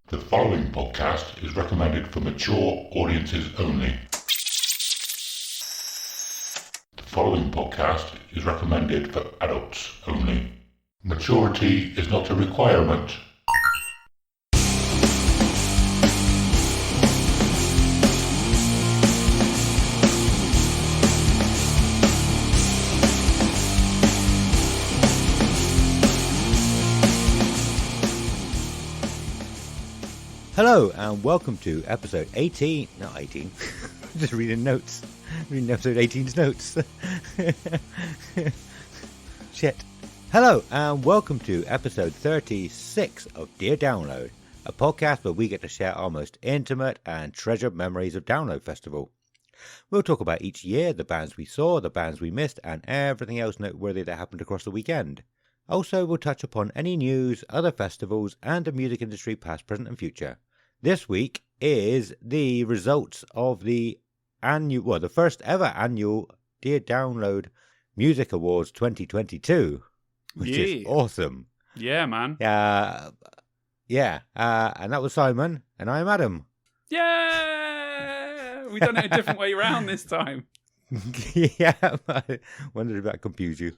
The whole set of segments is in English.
The following podcast is recommended for mature audiences only. The following podcast is recommended for adults only. Maturity is not a requirement. Hello and welcome to episode 18, not 18, just reading notes, reading episode 18's notes. Shit. Hello and welcome to episode 36 of Dear Download, a podcast where we get to share our most intimate and treasured memories of Download Festival. We'll talk about each year, the bands we saw, the bands we missed, and everything else noteworthy that happened across the weekend. Also, we'll touch upon any news, other festivals, and the music industry past, present, and future. This week is the results of the first ever annual Dear Download Music Awards 2022, which is awesome. Yeah, man. And that was Simon, and I'm Adam. Yeah! We've done it a different way around this time. Yeah, I wondered if that confused you.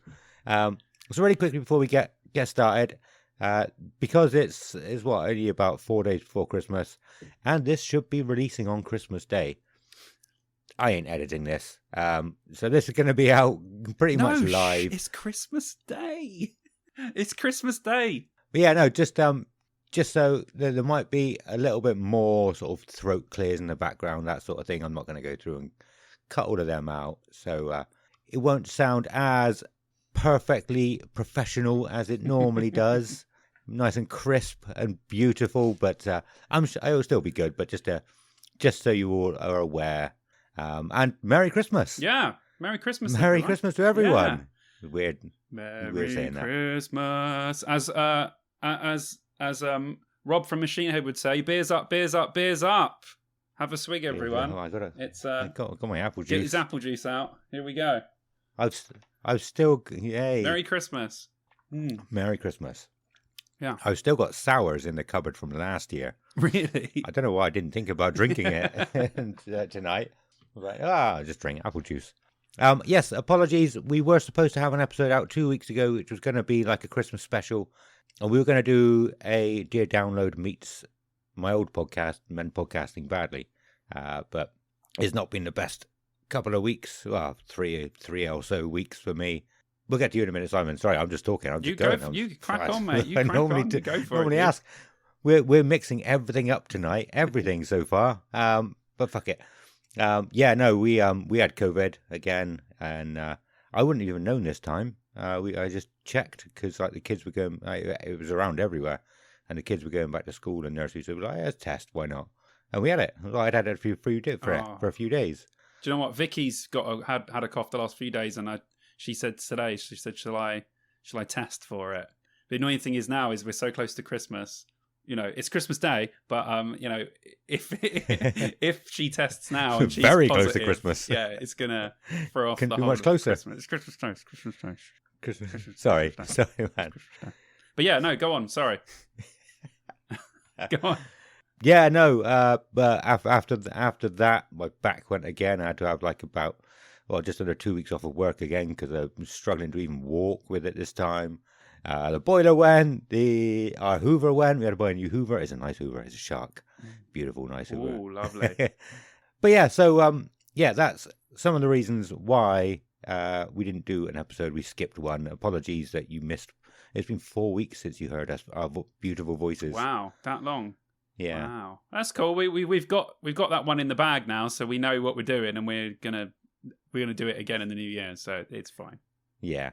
So really quickly before we get started, because it's only about 4 days before Christmas, and this should be releasing on Christmas Day. I ain't editing this, so this is going to be out pretty much live. It's Christmas Day. It's Christmas Day. But yeah, no, just so there might be a little bit more sort of throat clears in the background, that sort of thing. I'm not going to go through and cut all of them out, so it won't sound as perfectly professional as it normally does. Nice and crisp and beautiful, but I'm sure it'll still be good. But just so you all are aware, and Merry Christmas! Yeah, Merry Christmas! Merry Christmas to everyone. Yeah. Weird saying that. Christmas, as Rob from Machine Head would say, beers up, beers up, beers up. Have a swig, everyone. Oh, I got my apple juice. Get his apple juice out. Here we go. I've still yay. Merry Christmas. Merry Christmas. Yeah. I've still got sours in the cupboard from last year. Really? I don't know why I didn't think about drinking it tonight. I was like, just drink apple juice. Yes, apologies. We were supposed to have an episode out 2 weeks ago, which was going to be like a Christmas special. And we were going to do a Dear Download meets my old podcast, Men Podcasting Badly. But it's not been the best couple of weeks. Well, three or so weeks for me. We'll get to you in a minute, Simon. Sorry, I'm just talking. You crack on, mate. I normally ask. We're mixing everything up tonight. Everything so far. But fuck it. We had COVID again, and I wouldn't even known this time. I just checked because like the kids were going. It was around everywhere, and the kids were going back to school and nursery. So we were like, let's test. Why not? And we had it. I'd had it for a few days. Do you know what? Vicky's had a cough the last few days, and she said today, shall I test for it? The annoying thing is now is we're so close to Christmas. You know, it's Christmas Day, but if she tests now and she's very positive, close to Christmas, yeah, it's gonna throw off Can the be whole much closer. Christmas. It's Christmas Day. Christmas. Sorry, man. But yeah, no, go on. Sorry. Go on. Yeah, no. But after that, my back went again. I had to have just under 2 weeks off of work again because I was struggling to even walk with it this time. The boiler went, our Hoover went. We had to buy a new Hoover. It's a nice Hoover. It's a Shark. Beautiful, nice Hoover. Oh, lovely. But yeah, so that's some of the reasons why we didn't do an episode. We skipped one. Apologies that you missed. It's been 4 weeks since you heard us, our beautiful voices. Wow, that long. Yeah. Wow, that's cool. We've got that one in the bag now, so we know what we're doing, and we're gonna do it again in the new year, so it's fine. Yeah,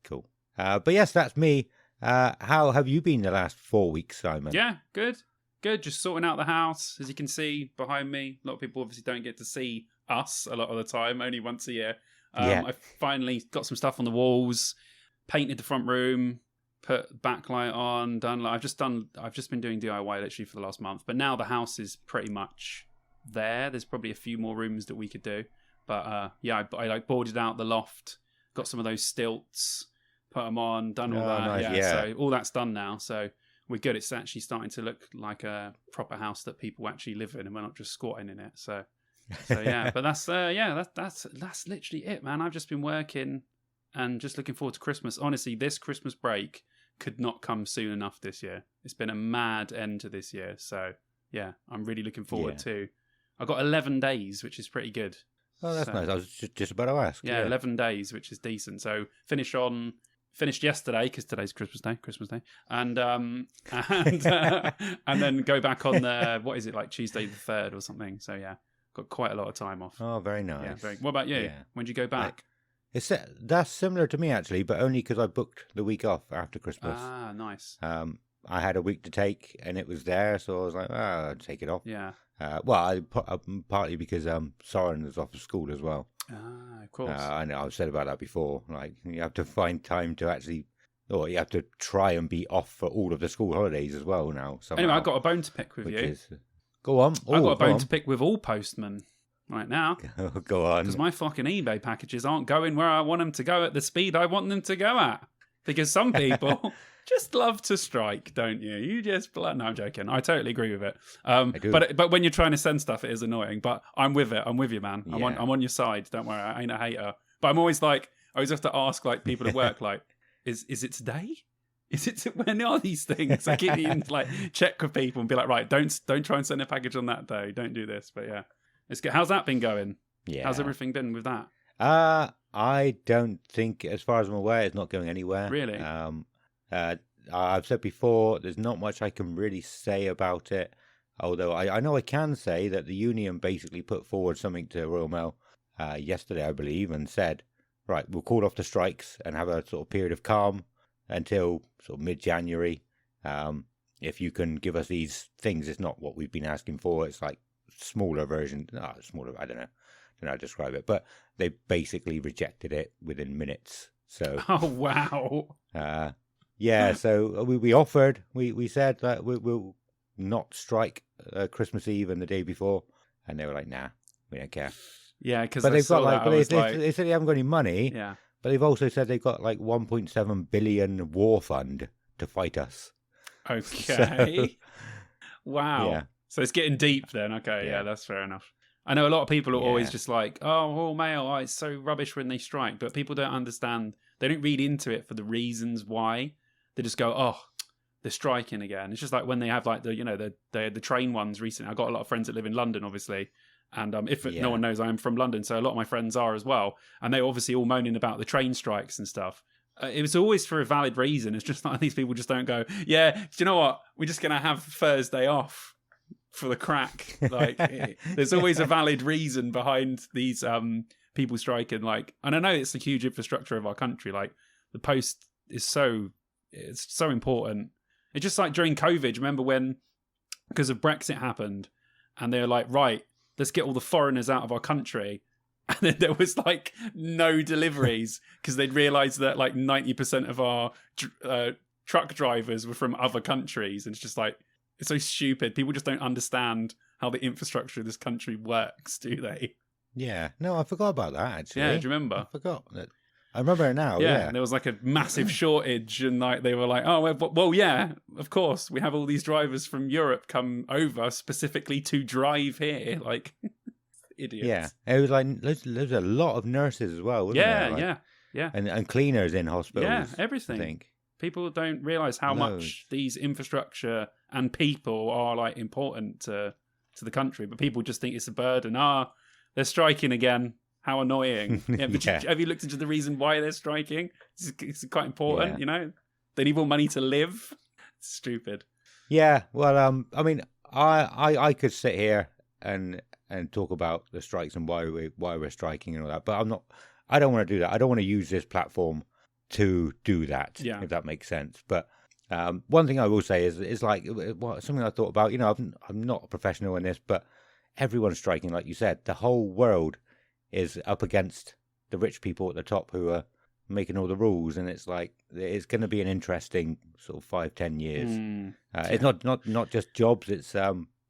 cool. But yes, that's me. How have you been the last 4 weeks, Simon? Yeah, good. Just sorting out the house. As you can see behind me, a lot of people obviously don't get to see us a lot of the time, only once a year. I finally got some stuff on the walls, painted the front room, put backlight on, I've just been doing DIY literally for the last month, but now the house is pretty much there. There's probably a few more rooms that we could do, but I boarded out the loft, got some of those stilts, put them on, done all that. Nice, So all that's done now. So we're good. It's actually starting to look like a proper house that people actually live in, and we're not just squatting in it. So yeah. But that's literally it, man. I've just been working and just looking forward to Christmas. Honestly, this Christmas break could not come soon enough this year. It's been a mad end to this year. So yeah, I'm really looking forward to. I've got 11 days, which is pretty good. Oh, that's nice. I was just about to ask. Yeah, 11 days, which is decent. So finished yesterday because today's Christmas Day, and then go back on the what is it, like Tuesday the 3rd or something. So yeah, got quite a lot of time off. Oh, very nice. Yeah, what about you? Yeah. When did you go back? That's similar to me actually, but only because I booked the week off after Christmas. Ah, nice. I had a week to take, and it was there, so I was like, I'll take it off. Yeah. Partly because Soren was off of school as well. Ah, of course. I know I've said about that before. Like, you have to find time to actually, or you have to try and be off for all of the school holidays as well now. Somehow, anyway, I've got a bone to pick with you. Go on. I've got a bone to pick with all postmen right now. Go on. Because my fucking eBay packages aren't going where I want them to go at the speed I want them to go at. Because some people just love to strike, don't you? You just... No, I'm joking. I totally agree with it. I do. But when you're trying to send stuff, it is annoying. But I'm with it. I'm with you, man. Yeah. I'm on your side. Don't worry. I ain't a hater. But I'm always like... I always have to ask like people at work, like, is it today? Is it... When are these things? I keep needing to like check with people and be like, right, don't try and send a package on that day. Don't do this. But yeah. It's good. How's that been going? Yeah. How's everything been with that? I don't think, as far as I'm aware, it's not going anywhere. Really? I've said before, there's not much I can really say about it. Although I know I can say that the union basically put forward something to Royal Mail yesterday, I believe, and said, right, we'll call off the strikes and have a sort of period of calm until sort of mid-January. If you can give us these things, it's not what we've been asking for. It's like smaller version. I don't know how to describe it. But they basically rejected it within minutes. So. Oh, wow. Yeah, so we offered, we said that we'll not strike Christmas Eve and the day before, and they were like, nah, we don't care. Yeah, because they've got they said they haven't got any money. Yeah, but they've also said they've got like 1.7 billion war fund to fight us. Okay. Wow. Yeah. So it's getting deep then. Okay, yeah, that's fair enough. I know a lot of people are always just like, oh, Royal Mail, it's so rubbish when they strike, but people don't understand. They don't read into it for the reasons why. They just go, oh, they're striking again. It's just like when they have like the train ones recently. I've got a lot of friends that live in London, obviously. And no one knows, I am from London, so a lot of my friends are as well. And they're obviously all moaning about the train strikes and stuff. It was always for a valid reason. It's just like these people just don't go, yeah, do you know what? We're just going to have Thursday off for the crack. Like, there's always a valid reason behind these people striking. Like, and I know it's the huge infrastructure of our country. Like, the post is so important. It's just like during COVID. Remember when, because of Brexit happened, and they were like, right, let's get all the foreigners out of our country. And then there was like no deliveries because they'd realised that like 90% of our truck drivers were from other countries. And it's just like, it's so stupid. People just don't understand how the infrastructure of this country works, do they? Yeah. No, I forgot about that, actually. Yeah, do you remember? I forgot that. I remember it now, yeah. And there was like a massive shortage, and like they were like, oh, well, yeah, of course. We have all these drivers from Europe come over specifically to drive here. Like, idiots. Yeah. It was like, there's a lot of nurses as well, wasn't there? Like, yeah. And cleaners in hospitals. Yeah, everything. I think. People don't realise how much these infrastructure and people are like important to the country, but people just think it's a burden. They're striking again. How annoying. Yeah, but have you looked into the reason why they're striking? It's quite important, you know? They need more money to live. It's stupid. Yeah, well, I mean, I could sit here and talk about the strikes and why we're striking and all that, but I don't want to do that. I don't want to use this platform to do that, if that makes sense. But one thing I will say is like something I thought about. You know, I'm not a professional in this, but everyone's striking, like you said. The whole world is up against the rich people at the top who are making all the rules, and it's like it's going to be an interesting sort of 5-10 years. It's not just jobs; it's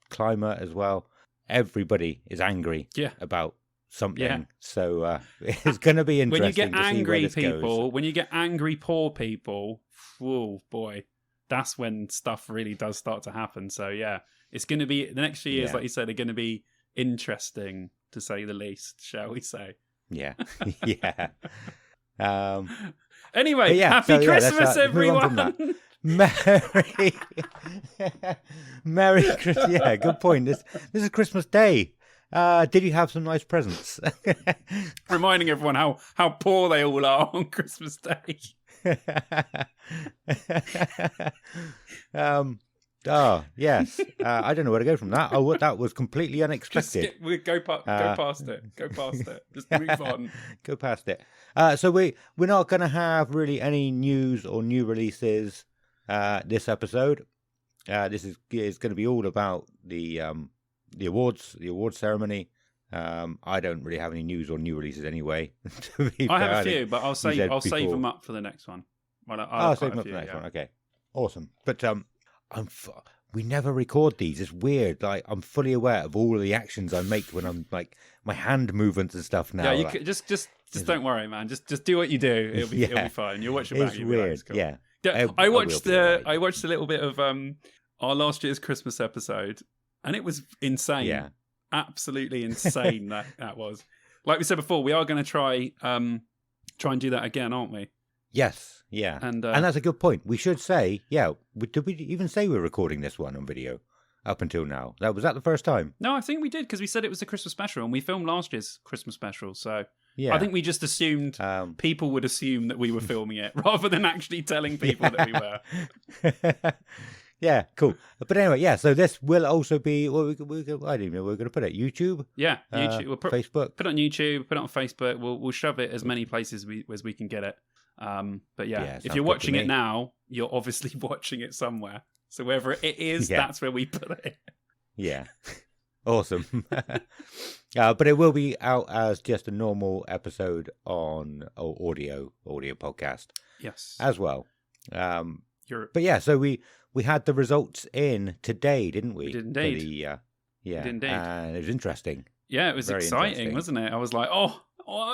climate as well. Everybody is angry about something, so it's going to be interesting. When you get to angry see where this people, goes. when you get angry poor people, oh boy, that's when stuff really does start to happen. So yeah, it's going to be the next few years, like you said, are going to be interesting to say the least, shall we say? Yeah, yeah. Anyway, happy Christmas, everyone. Merry Christmas. Yeah, good point. This is Christmas Day. Did you have some nice presents? Reminding everyone how poor they all are on Christmas Day. Oh yes. I don't know where to go from that. Oh, that was completely unexpected. Go past it. Just move on. Go past it. So we're not going to have really any news or new releases this episode. This is going to be all about the awards ceremony. I don't really have any news or new releases anyway. I have a few, but I'll save them up for the next one. Well, I'll save them up for the next one. Okay, awesome. But we never record these. It's weird. Like, I'm fully aware of all of the actions I make when I'm like my hand movements and stuff now. Yeah, you could, just don't worry, man. Just do what you do. It'll be fine. You'll watch it back. It's weird. Cool. Yeah. I watched a little bit of our last year's Christmas episode, and it was insane. Yeah. Absolutely insane. that was. Like we said before, we are going to try and do that again, aren't we? Yes, yeah. And that's a good point. We should say, did we even say we're recording this one on video up until now? Was that the first time? No, I think we did, because we said it was a Christmas special, and we filmed last year's Christmas special, so I think we just assumed people would assume that we were filming it, rather than actually telling people that we were. Yeah, cool. But anyway, so this will also be, I don't even know where we're going to put it. YouTube? Yeah, YouTube. We'll Facebook? Put it on YouTube, put it on Facebook. We'll shove it as many places as we can get it. But if you're watching it now, you're obviously watching it somewhere. So wherever it is, that's where we put it. Yeah. Awesome. But it will be out as just a normal episode on audio podcast. Yes. As well. But so we had the results in today, didn't we? We did indeed. We did indeed. And it was interesting. Yeah, it was very exciting, wasn't it? I was like, oh,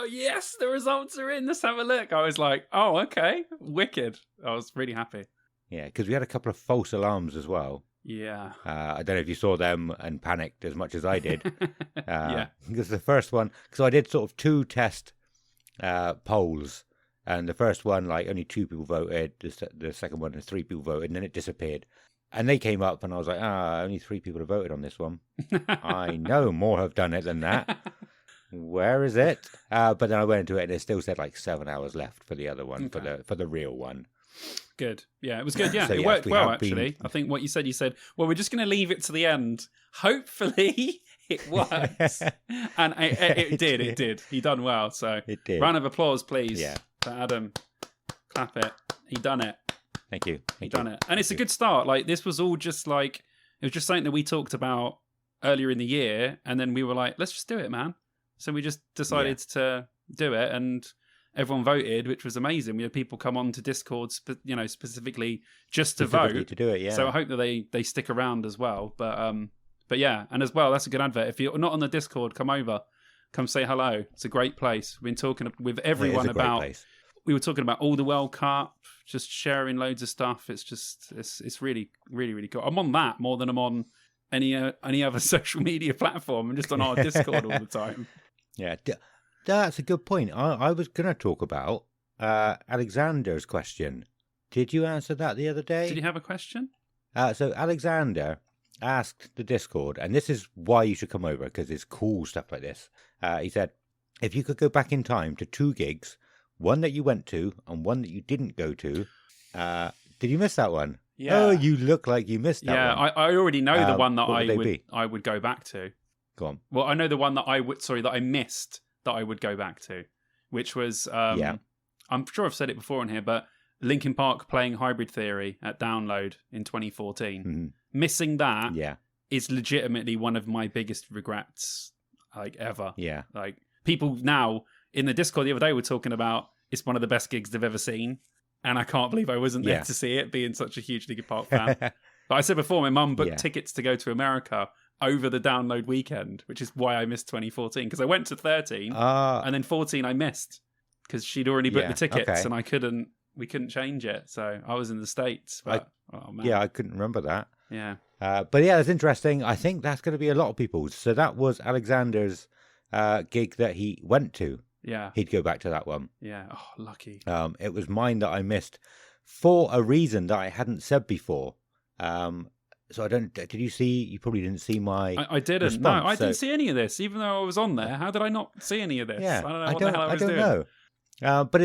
yes, the results are in. Let's have a look. I was like, oh, okay, wicked. I was really happy. Yeah, because we had a couple of false alarms as well. Yeah. I don't know if you saw them and panicked as much as I did. Yeah. Because the first one, because I did sort of 2 test polls. And the first one, like, only 2 people voted. The second one, 3 people voted, and then it disappeared. And they came up, and I was like, only 3 people have voted on this one. I know more have done it than that. Where is it? But then I went into it, and it still said like 7 hours left for the other one, for the real one. Good. Yeah, it was good. Yeah, it worked well, actually. I think what you said, well, we're just going to leave it to the end. Hopefully it works. And it did. It did. He done well. So it did. Round of applause, please. Yeah. To Adam. Clap it. He done it. Thank you. He done it. And it's a good start. Like, this was all just like, it was just something that we talked about earlier in the year. And then we were like, let's just do it, man. So we just decided to do it, and everyone voted, which was amazing. We had people come on to Discord, specifically just to vote. To do it, yeah. So I hope that they stick around as well. But yeah, and as well, that's a good advert. If you're not on the Discord, come over, come say hello. It's a great place. We've been talking with everyone about. We were talking about all the World Cup, just sharing loads of stuff. It's just it's really, really, really cool. I'm on that more than I'm on any other social media platform. I'm just on our Discord all the time. Yeah, that's a good point. I was going to talk about Alexander's question. Did you answer that the other day? Did you have a question? So Alexander asked the Discord, and this is why you should come over, because it's cool stuff like this. He said, if you could go back in time to 2 gigs, one that you went to and one that you didn't go to, did you miss that one? Yeah. Oh, you look like you missed that one. Yeah, I already know the one that I would go back to. Go on. Well, I know the one that I missed that I would go back to, which was, I'm sure I've said it before on here, but Linkin Park playing Hybrid Theory at Download in 2014. Mm-hmm. Missing that is legitimately one of my biggest regrets, like, ever. Yeah. Like, people now in the Discord the other day were talking about it's one of the best gigs they've ever seen, and I can't believe I wasn't there to see it, being such a huge Linkin Park fan. But I said before, my mum booked tickets to go to America over the Download weekend, which is why I missed 2014, because I went to 13 and then 14 I missed because she'd already booked the tickets and we couldn't change it, so I was in the States. But Oh man. Yeah, I couldn't remember that. Yeah. But yeah, it's interesting. I think that's going to be a lot of people's. So that was Alexander's gig that he went to. Yeah. He'd go back to that one. Yeah. Oh, lucky. It was mine that I missed for a reason that I hadn't said before. So I don't. Did you see? You probably didn't see my. I didn't. response, No, I so- didn't see any of this, even though I was on there. How did I not see any of this? Yeah, I don't know what the hell I was doing. know. But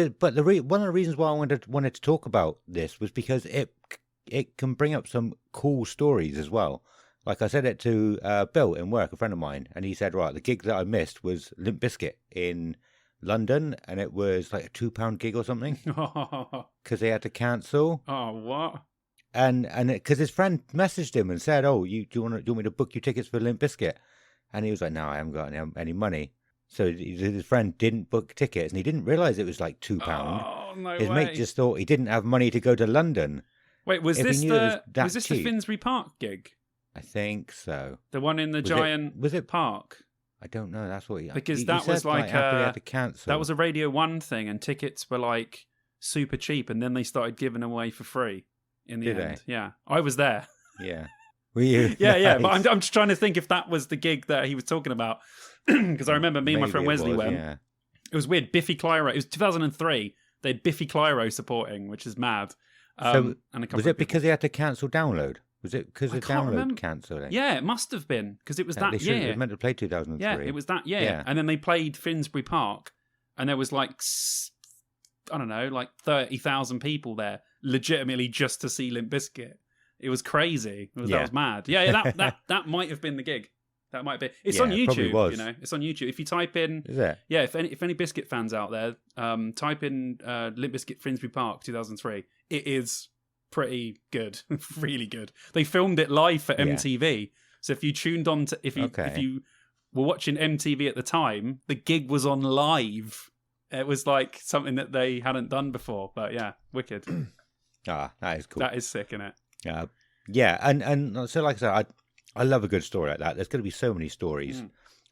one of the reasons why I wanted to talk about this was because it can bring up some cool stories as well. Like I said it to Bill in work, a friend of mine, and he said, right, the gig that I missed was Limp Bizkit in London, and it was like a £2 gig or something because they had to cancel. Oh, what? And because his friend messaged him and said, "Oh, do you want me to book you tickets for Limp Bizkit?" And he was like, "No, I haven't got any money." So his friend didn't book tickets, and he didn't realize it was like £2. Oh, no His way. mate just thought he didn't have money to go to London. Wait, was if he this knew it was that the cheap. Finsbury Park gig? I think so. The one in the Was it- giant was it- park? I don't know. That's what he Because he that was said, like, after they had to cancel. That was a Radio 1 thing, and tickets were like super cheap, and then they started giving them away for free in the Did end. they? Yeah, I was there. Yeah. Were you? Yeah. But Nice. I'm just trying to think if that was the gig that he was talking about, because I remember me and my Maybe friend it Wesley was, went. Yeah. It was weird. Biffy Clyro. It was 2003. They had Biffy Clyro supporting, which is mad. So and a couple was of it because people. they had to cancel download? Was it because I of can't download remember. cancelling? Yeah, it must have been because it was They that should- It year. was meant to play 2003. Yeah, it was that year. Yeah. And then they played Finsbury Park, and there was like, I don't know, like 30,000 people there, legitimately just to see Limp Bizkit. It was crazy. That Yeah. was mad. Yeah, that might have been the gig. That might be. It's on Yeah, it probably YouTube. was. You know, it's on YouTube. If you type in, Is it? yeah, if any Biscuit fans out there, type in Limp Bizkit Finsbury Park 2003. It is pretty good, really good. They filmed it live for Yeah. MTV. So if you tuned on to if you were watching MTV at the time, the gig was on live. It was like something that they hadn't done before. But yeah, wicked. Ah, that is cool. That is sick, isn't it? Yeah, and so like I said, I love a good story like that. There's going to be so many stories.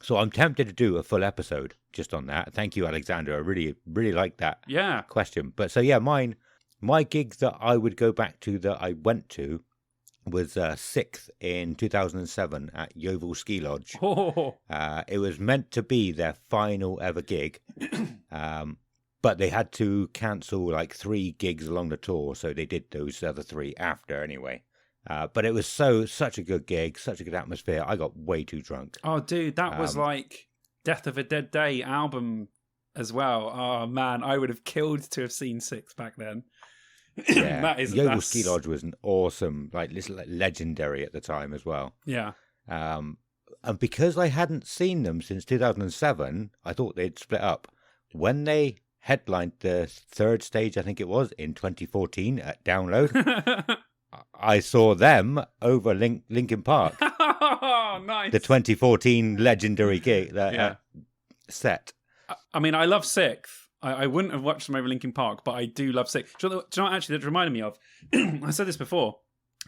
So I'm tempted to do a full episode just on that. Thank you, Alexander. I really, really like that Yeah. question. But so yeah, my gig that I would go back to that I went to was 6th in 2007 at Yeovil Ski Lodge. Oh, It was meant to be their final ever gig, but they had to cancel like 3 gigs along the tour, so they did those other 3 after anyway. But it was such a good gig, such a good atmosphere. I got way too drunk. oh, dude, that was like Death of a Dead Day album as well. Oh man, I would have killed to have seen 6 back then. Yeah, Yeovil that's- Ski Lodge was an awesome, like legendary at the time as well. Yeah. And because I hadn't seen them since 2007, I thought they'd split up. When they headlined the 3rd stage, I think it was, in 2014 at Download, I saw them over Linkin Park, Oh, nice. the 2014 legendary gig set. I mean, I love 6th. I wouldn't have watched them over Linkin Park, but I do love 6th. Do you know what actually that reminded me of? I said this before.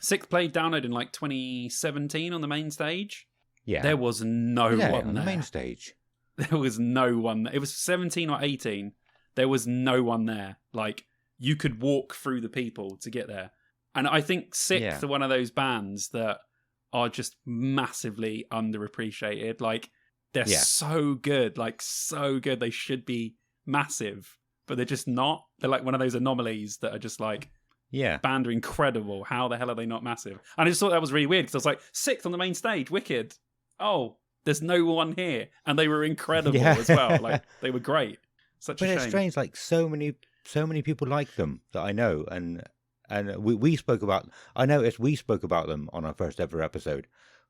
6th played Download in like 2017 on the main stage. Yeah, There was no yeah, one on the there. main stage. There was no one there. It was 17 or 18. There was no one there. Like, you could walk through the people to get there. And I think 6th are one of those bands that are just massively underappreciated. Like, they're so good. Like, so good. They should be massive, but they're just not. They're like one of those anomalies that are just like, Yeah, band are incredible. How the hell are they not massive? And I just thought that was really weird because I was like, 6th on the main stage, wicked. Oh, there's no one here. And they were incredible as well. Like, they were great. Such a but shame. it's strange. Like so many people like them that I know, and we spoke about. I noticed we spoke about them on our first ever episode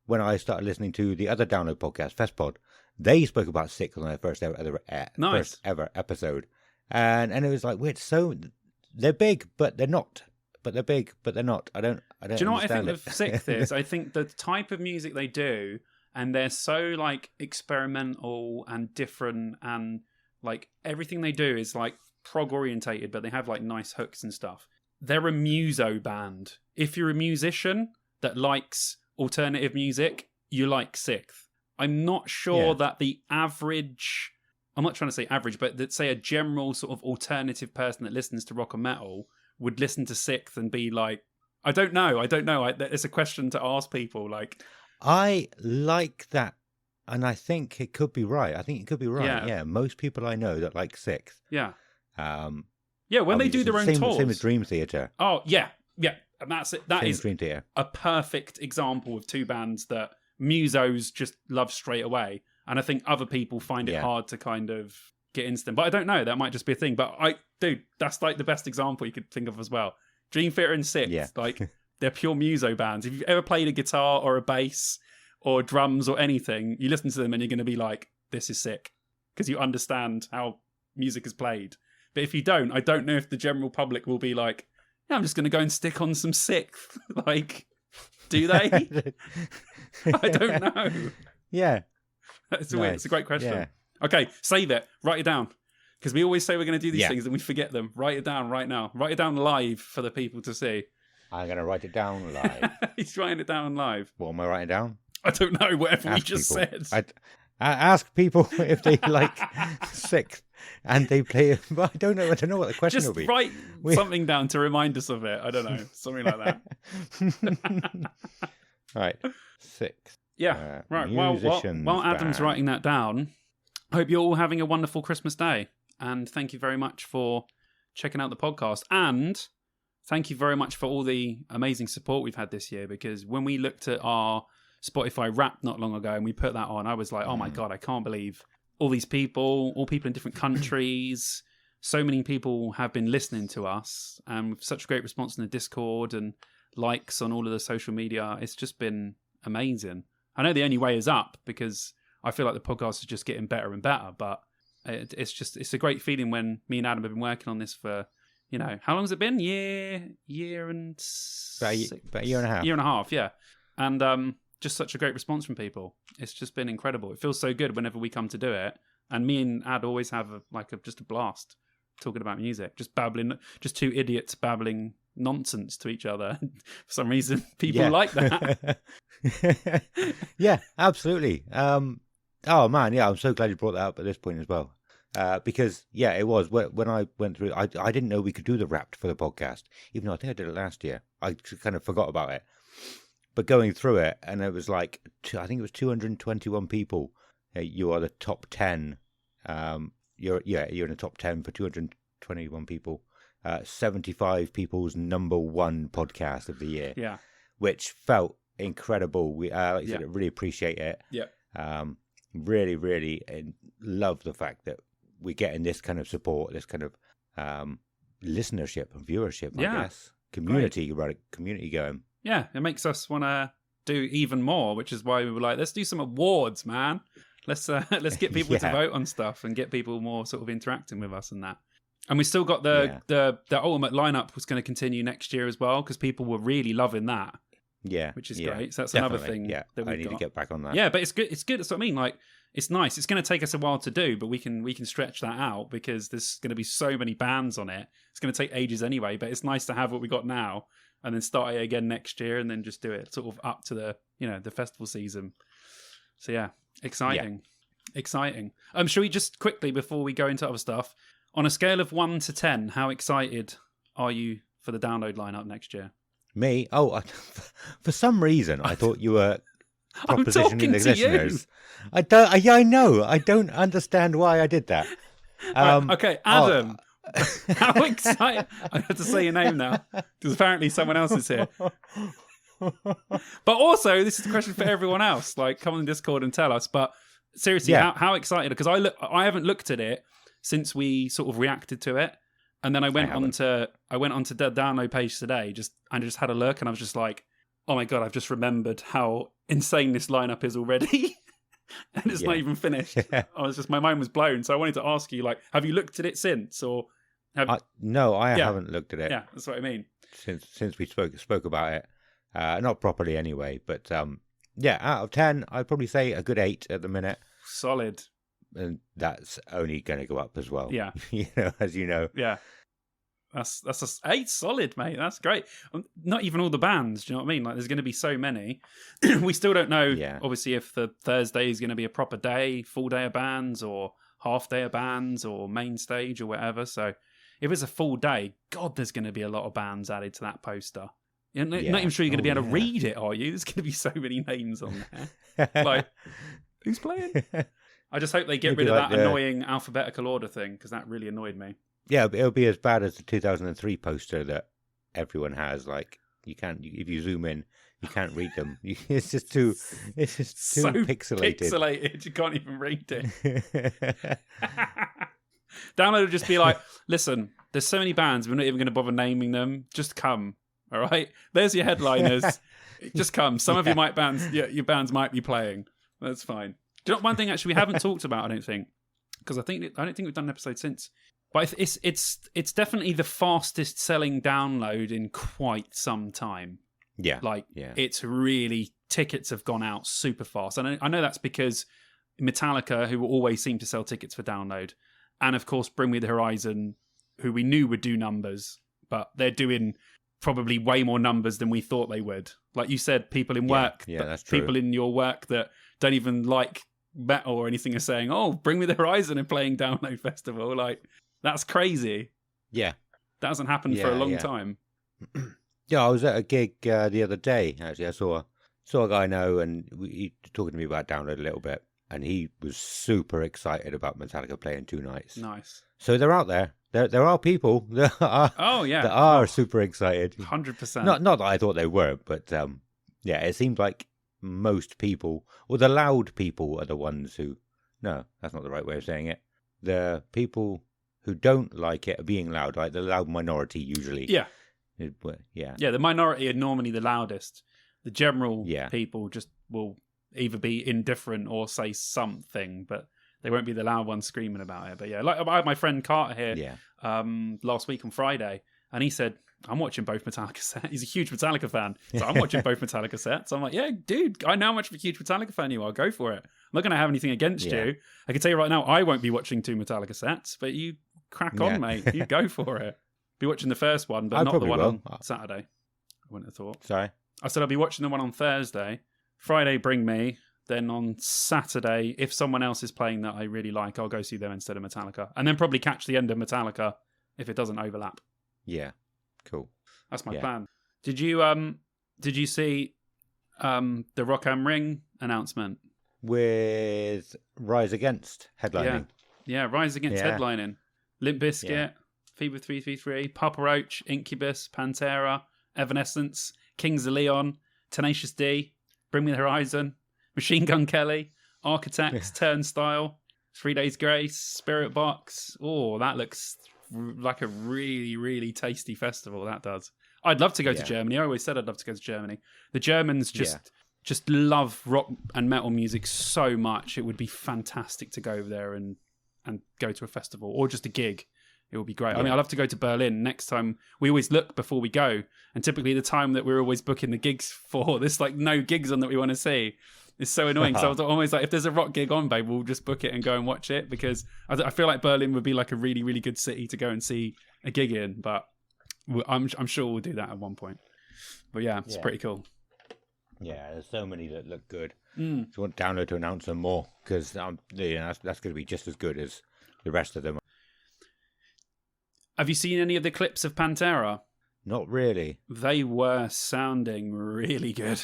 when I started listening to the other download podcast, FestPod. They spoke about 6th on their first ever episode, and it was like weird. So they're big, but they're not. But they're big, but they're not. I don't. Do you know what I think understand the it. 6th is? I think the type of music they do, and they're so like experimental and different, and like everything they do is like prog orientated, but they have like nice hooks and stuff. They're a muso band. If you're a musician that likes alternative music, you like 6th. I'm not sure that the average, I'm not trying to say average, but that say a general sort of alternative person that listens to rock and metal would listen to 6th and be like, I don't know. It's a question to ask people. Like, I like that, and I think it could be right. Yeah. Yeah, most people I know that like Sixth. yeah, Um, when they do their own tours. Same as Dream Theater. Oh yeah, and that's it. That Same is as Dream Theater. a perfect example of two bands that musos just love straight away, and I think other people find it hard to kind of get into them. But I don't know. That might just be a thing. But that's like the best example you could think of as well. Dream Theater and Sixth, like they're pure muso bands. If you've ever played a guitar or a bass or drums or anything, you listen to them and you're going to be like, "This is sick," because you understand how music is played. But if you don't, I don't know if the general public will be like, "Yeah, I'm just going to go and stick on some Sixth." Like, do they? I don't know. Yeah. It's a great question. Yeah. Okay, save it. Write it down. Because we always say we're going to do these Yeah. things and we forget them. Write it down right now. Write it down live for the people to see. I'm going to write it down live. He's writing it down live. What am I writing down? I don't know, whatever we Ask just people. said. I ask people if they like Sixth, and they play. But I don't know what the question Just will be. write something down to remind us of it. I don't know. Something like that. All right, Sixth. Yeah, right. While Adam's band. writing that down, I hope you're all having a wonderful Christmas day. And thank you very much for checking out the podcast. And thank you very much for all the amazing support we've had this year. Because when we looked at our Spotify Wrapped not long ago and we put that on, I was like, oh my God, I can't believe all these people, all people in different countries. So many people have been listening to us, and with such a great response in the Discord and likes on all of the social media. It's just been amazing. I know the only way is up, because I feel like the podcast is just getting better and better, but it's a great feeling when me and Adam have been working on this for, how long has it been? Year and about a year and a half. Year and a half, yeah. And just such a great response from people. It's just been incredible. It feels so good whenever we come to do it. And me and Ad always have just a blast talking about music, just babbling, just two idiots babbling nonsense to each other. For some reason, people like that. Yeah, absolutely. Oh man, yeah, I'm so glad you brought that up at this point as well. Because it was when I went through. I didn't know we could do the Wrapped for the podcast, even though I think I did it last year. I kind of forgot about it. But going through it, and it was like, I think it was 221 people. You are the top 10. You're in the top 10 for 221 people. 75 people's number one podcast of the year. Yeah, which felt incredible. We like I said, really appreciate it. Yeah. Really, really love the fact that we're getting this kind of support, this kind of listenership and viewership. I guess community going. Yeah, it makes us want to do even more, which is why we were like, let's do some awards, man. Let's get people to vote on stuff and get people more sort of interacting with us and that. And we still got the ultimate lineup was going to continue next year as well, because people were really loving that. Yeah, which is great. So that's definitely. another thing. Yeah, that I need to get back on that. Yeah, but it's good. It's good. That's what I mean. Like, it's nice. It's going to take us a while to do, but we can stretch that out, because there's going to be so many bands on it. It's going to take ages anyway. But it's nice to have what we got now, and then start it again next year, and then just do it sort of up to the the festival season. So yeah, exciting. Should we just quickly, before we go into other stuff, on a scale of 1 to 10, how excited are you for the download lineup next year? Me? Oh, for some reason I thought you were propositioning the listeners. I don't. I know. I don't understand why I did that. Okay, Adam. How excited! I have to say your name now, because apparently someone else is here. But also, this is a question for everyone else. Like, come on Discord and tell us. But seriously, how excited? Because I haven't looked at it since we sort of reacted to it, and then I went onto the download page today, just had a look, and I was just like, oh my God, I've just remembered how insane this lineup is already. And it's not even finished. My mind was blown. So I wanted to ask you, like, have you looked at it since, or no, I haven't looked at it. Yeah, that's what I mean. Since we spoke about it, not properly anyway. But out of 10, I'd probably say a good 8 at the minute. Solid. And that's only going to go up as well. Yeah, as you know. Yeah. That's a 8 solid, mate. That's great. Not even all the bands, do you know what I mean? Like, there's going to be so many. We still don't know, obviously, if the Thursday is going to be a proper day, full day of bands, or half day of bands, or main stage, or whatever. So if it's a full day, God, there's going to be a lot of bands added to that poster. You're not even sure you're going to be able to read it, are you? There's going to be so many names on there. Like, who's playing? I just hope they get rid of that annoying alphabetical order thing, because that really annoyed me. Yeah, it'll be as bad as the 2003 poster that everyone has. Like, you can't, if you zoom in, you can't read them. It's just too so pixelated. Pixelated, you can't even read it. Download will just be like, listen, there's so many bands, we're not even going to bother naming them. Just come, all right? There's your headliners. Just come. Some of your bands might be playing. That's fine. Do you know one thing actually we haven't talked about? I don't think, because I don't think we've done an episode since. But it's definitely the fastest selling download in quite some time. Yeah, It's really, tickets have gone out super fast, and I know that's because Metallica, who always seem to sell tickets for download, and of course Bring Me the Horizon, who we knew would do numbers, but they're doing probably way more numbers than we thought they would. Like you said, people in work, that's true. People in your work that don't even like metal or anything are saying, "Oh, Bring Me the Horizon and playing Download Festival." Like, that's crazy. Yeah, that hasn't happened for a long time. Yeah, I was at a gig the other day. Actually, I saw a guy I know, and he talking to me about Download a little bit, and he was super excited about Metallica playing 2 nights. Nice. So they're out there. There are people that are that are super excited. 100%. Not that I thought they were, but it seemed like most people, or the loud people, are the ones who. No, that's not the right way of saying it. The people who don't like it are being loud, like the loud minority usually. Yeah. Yeah, the minority are normally the loudest. The general people just will either be indifferent or say something, but they won't be the loud ones screaming about it. But yeah, like I had my friend Carter here last week on Friday, and he said, I'm watching both Metallica sets. He's a huge Metallica fan. So I'm watching both Metallica sets. I'm like, yeah, dude, I know how much of a huge Metallica fan you are. Go for it. I'm not going to have anything against you. I can tell you right now, I won't be watching 2 Metallica sets, but you crack on, mate. You go for it. Be watching the first one, but not the one on Saturday. I wouldn't have thought. Sorry? I said I'll be watching the one on Thursday. Friday, Bring Me. Then on Saturday, if someone else is playing that I really like, I'll go see them instead of Metallica. And then probably catch the end of Metallica if it doesn't overlap. Yeah, cool. That's my plan. Did you see the Rock am Ring announcement? With Rise Against headlining. Yeah, Rise Against headlining. Limp Bizkit, Fever 333, Papa Roach, Incubus, Pantera, Evanescence, Kings of Leon, Tenacious D, Bring Me the Horizon, Machine Gun Kelly, Architects, Turnstile, 3 Days Grace, Spirit Box. Oh, that looks like a really, really tasty festival, that does. I'd love to go to Germany. I always said I'd love to go to Germany. The Germans just love rock and metal music so much. It would be fantastic to go over there and go to a festival or just a gig. It would be great. I mean, I'd love to go to Berlin next time. We always look before we go, and typically the time that we're always booking the gigs for, there's like no gigs on that we want to see. It's so annoying. So I was always like, if there's a rock gig on, babe, we'll just book it and go and watch it, because I feel like Berlin would be like a really, really good city to go and see a gig in. But I'm sure we'll do that at one point. But yeah, it's pretty cool. Yeah, there's so many that look good. So I want Download to announce them more, because that's going to be just as good as the rest of them. Have you seen any of the clips of Pantera? Not really. They were sounding really good.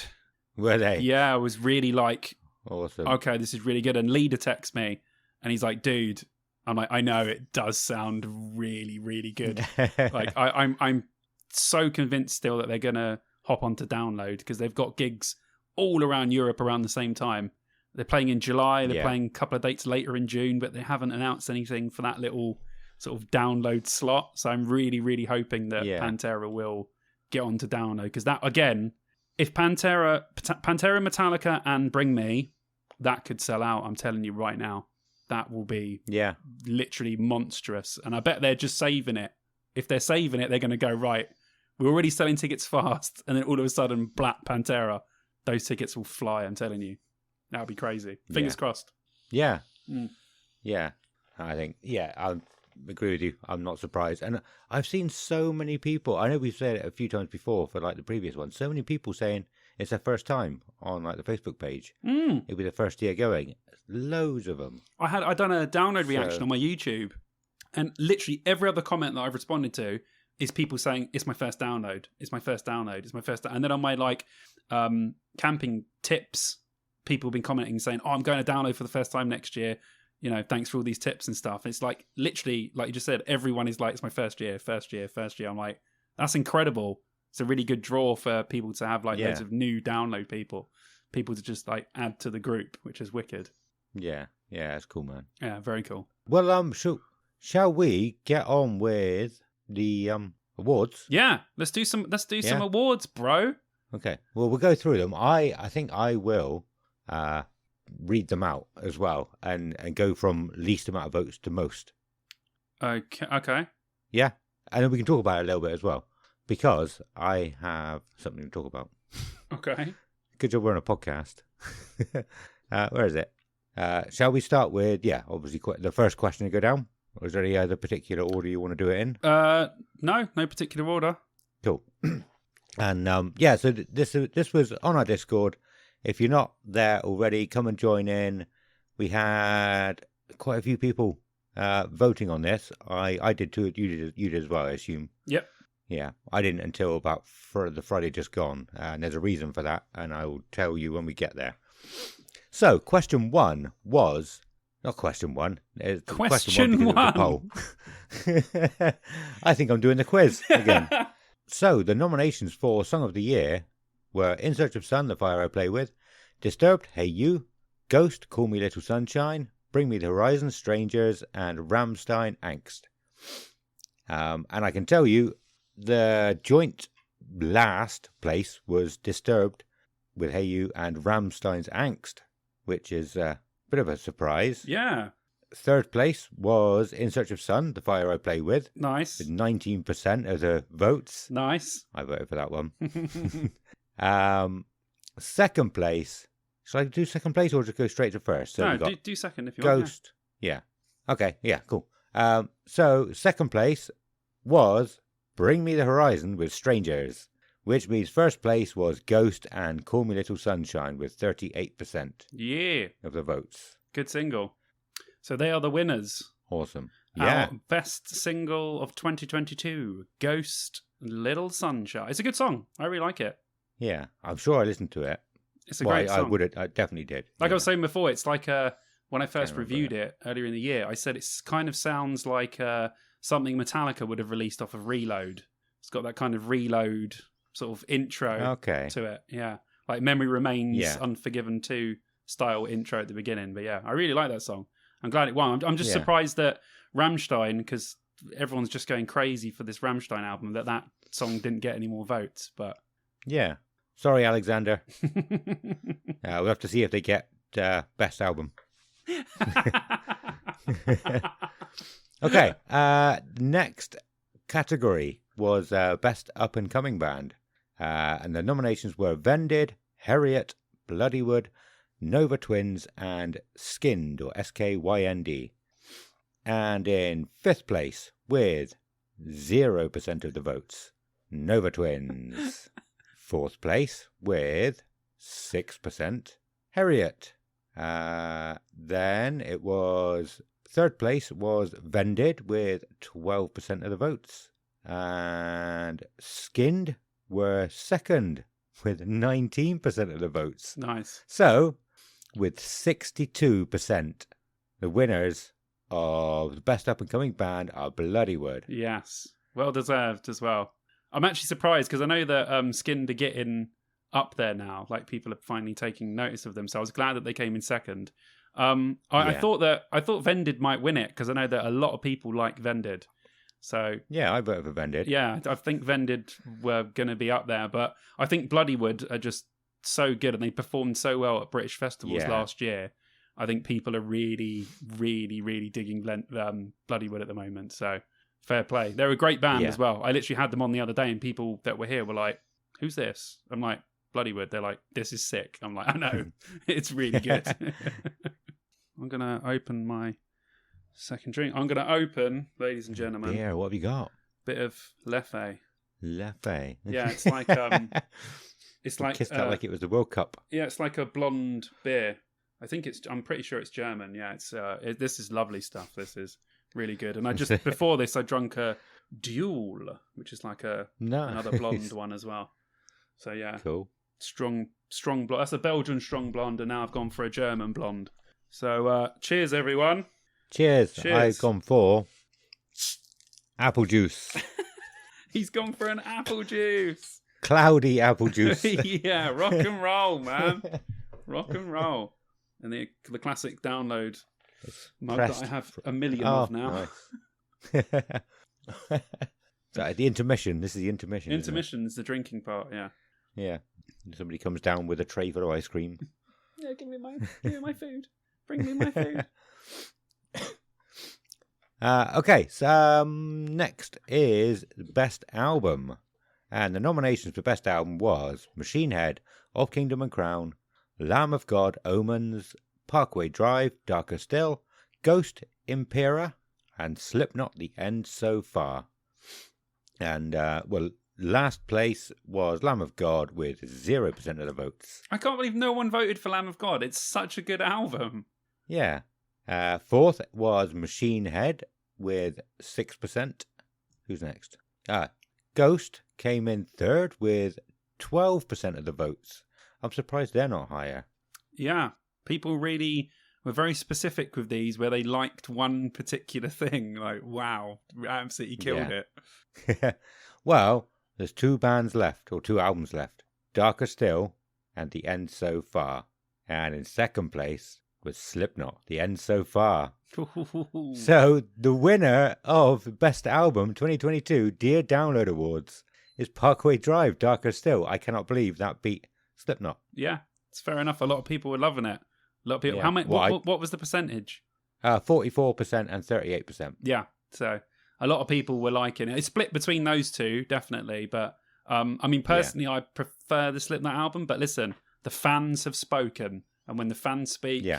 Were they? Yeah, I was really like, awesome. Okay, this is really good. And Leader texts me, and he's like, dude, I'm like, I know it does sound really, really good. Like, I'm so convinced still that they're gonna hop onto Download, because they've got gigs all around Europe around the same time. They're playing in July. They're playing a couple of dates later in June, but they haven't announced anything for that little sort of Download slot. So I'm really, really hoping that Pantera will get onto Download, because that, again, if Pantera, Metallica, and Bring Me, that could sell out. I'm telling you right now, that will be literally monstrous. And I bet they're just saving it. If they're saving it, they're going to go, right, we're already selling tickets fast, and then all of a sudden, Black Pantera, those tickets will fly. I'm telling you, that would be crazy. Fingers crossed. Yeah, yeah. I think I agree with you. I'm not surprised, and I've seen so many people. I know we've said it a few times before for like the previous one. So many people saying it's their first time on like the Facebook page. It'll be the first year going. Loads of them. I done a Download reaction on my YouTube, and literally every other comment that I've responded to, is people saying it's my first download, it's my first download, it's my first, and then on my like camping tips, people have been commenting saying, "Oh, I'm going to download for the first time next year. You know, thanks for all these tips and stuff." It's like literally, like you just said, everyone is like, "It's my first year, first year, first year." I'm like, that's incredible. It's a really good draw for people to have like loads of new download people to just like add to the group, which is wicked. Yeah, that's cool, man. Yeah, very cool. Well, shall we get on with the awards? Yeah, let's do some awards, bro. Okay. Well, we'll go through them. I think I will read them out as well and go from least amount of votes to most. Okay. Yeah. And then we can talk about it a little bit as well, because I have something to talk about. Okay. Good job we're on a podcast. Where is it? Shall we start with, obviously the first question to go down? Or is there any other particular order you want to do it in? No particular order. Cool. And so this was on our Discord. If you're not there already, come and join in. We had quite a few people voting on this. I did too. You did as well, I assume. Yep. Yeah, I didn't until about the Friday just gone, and there's a reason for that, and I will tell you when we get there. So, question one was not question one. Question one. The poll. I think I'm doing the quiz again. So, the nominations for Song of the Year were In Search of Sun, The Fire I Play With, Disturbed, Hey You, Ghost, Call Me Little Sunshine, Bring Me the Horizon, Strangers, and Rammstein, Angst. And I can tell you, the joint last place was Disturbed with Hey You and Rammstein's Angst, which is a bit of a surprise. Yeah. Third place was In Search of Sun, The Fire I Play With. Nice. With 19% of the votes. Nice. I voted for that one. Second place. Shall I do second place or just go straight to first? So no, do second if you Ghost. want. Yeah. Okay. Yeah, cool. So second place was Bring Me the Horizon with Strangers, which means first place was Ghost and Call Me Little Sunshine with 38% of the votes. Good single. So they are the winners. Awesome. Yeah. Our best single of 2022, Ghost, Little Sunshine. It's a good song. I really like it. Yeah, I'm sure I listened to it. It's a great song. I definitely did. Like I was saying before, it's like when I first reviewed it earlier in the year, I said it kind of sounds like something Metallica would have released off of Reload. It's got that kind of Reload sort of intro to it. Yeah. Like Memory Remains, Unforgiven 2 style intro at the beginning. But yeah, I really like that song. I'm glad it won. I'm just surprised that Rammstein, because everyone's just going crazy for this Rammstein album, that song didn't get any more votes. But yeah. Sorry, Alexander. We'll have to see if they get best album. Okay. Next category was best up and coming band, and the nominations were Vended, Harriet, Bloodywood, Nova Twins, and Skinned or SKYND. And in fifth place with 0% of the votes, Nova Twins. Fourth place with 6%, Harriet. Then it was third place was Vended with 12% of the votes. And Skinned were second with 19% of the votes. Nice. So, with 62%, the winners of the best up-and-coming band are Bloodywood. Yes. Well deserved as well. I'm actually surprised because I know that Skinned are getting up there now. Like people are finally taking notice of them. So I was glad that they came in second. I thought Vended might win it because I know that a lot of people like Vended. So yeah, I voted for Vended. Yeah, I think Vended were going to be up there, but I think Bloodywood are just so good and they performed so well at British festivals last year. I think people are really, really, really digging Bloodywood at the moment. So fair play. They're a great band as well. I literally had them on the other day and people that were here were like, "Who's this?" I'm like, "Bloodywood." They're like, "This is sick." I'm like, "I know." It's really good. I'm going to open my second drink. I'm going to open, ladies and gentlemen. Yeah, what have you got? Bit of Leffe. Leffe. Yeah, it's like it's like kissed out like it was the World Cup. Yeah, it's like a blonde beer. I'm pretty sure it's German. Yeah, this is lovely stuff. This is really good. And I just before this, I drank a Duel, which is like Nice. another blonde one as well. So yeah, Cool. strong blonde. That's a Belgian strong blonde, and now I've gone for a German blonde. So cheers, everyone. Cheers. Cheers. I've gone for apple juice. He's gone for an apple juice. Cloudy apple juice. Yeah, rock and roll, man. Rock and roll. And the classic download mug pressed. that I have a million of now. Nice. So, the intermission. This is the intermission. isn't it? Intermission is the drinking part, yeah. Yeah. Somebody comes down with a tray full of ice cream. Yeah, give me my food. Bring me my food. Okay, so next is Best Album. And the nominations for Best Album was Machine Head, Of Kingdom and Crown, Lamb of God, Omens, Parkway Drive, Darker Still, Ghost, Impera, and Slipknot, The End So Far. And, last place was Lamb of God with 0% of the votes. I can't believe no one voted for Lamb of God. It's such a good album. Yeah. Fourth was Machine Head with 6%. Who's next? Ghost came in third with 12% of the votes. I'm surprised they're not higher. Yeah, people really were very specific with these, where they liked one particular thing. Like, wow, absolutely killed it. Well, there's two bands left, or two albums left. Darker Still and The End So Far. And in second place was Slipknot, The End So Far. So the winner of Best Album 2022 Dear Download Awards is Parkway Drive, Darker Still. I cannot believe that beat Slipknot. Yeah, it's fair enough. A lot of people were loving it. A lot of people. Yeah. How many? Well, what was the percentage? 44% and 38%. Yeah, so a lot of people were liking it. It's split between those two, definitely. But I mean, personally, I prefer the Slipknot album. But listen, the fans have spoken, and when the fans speak,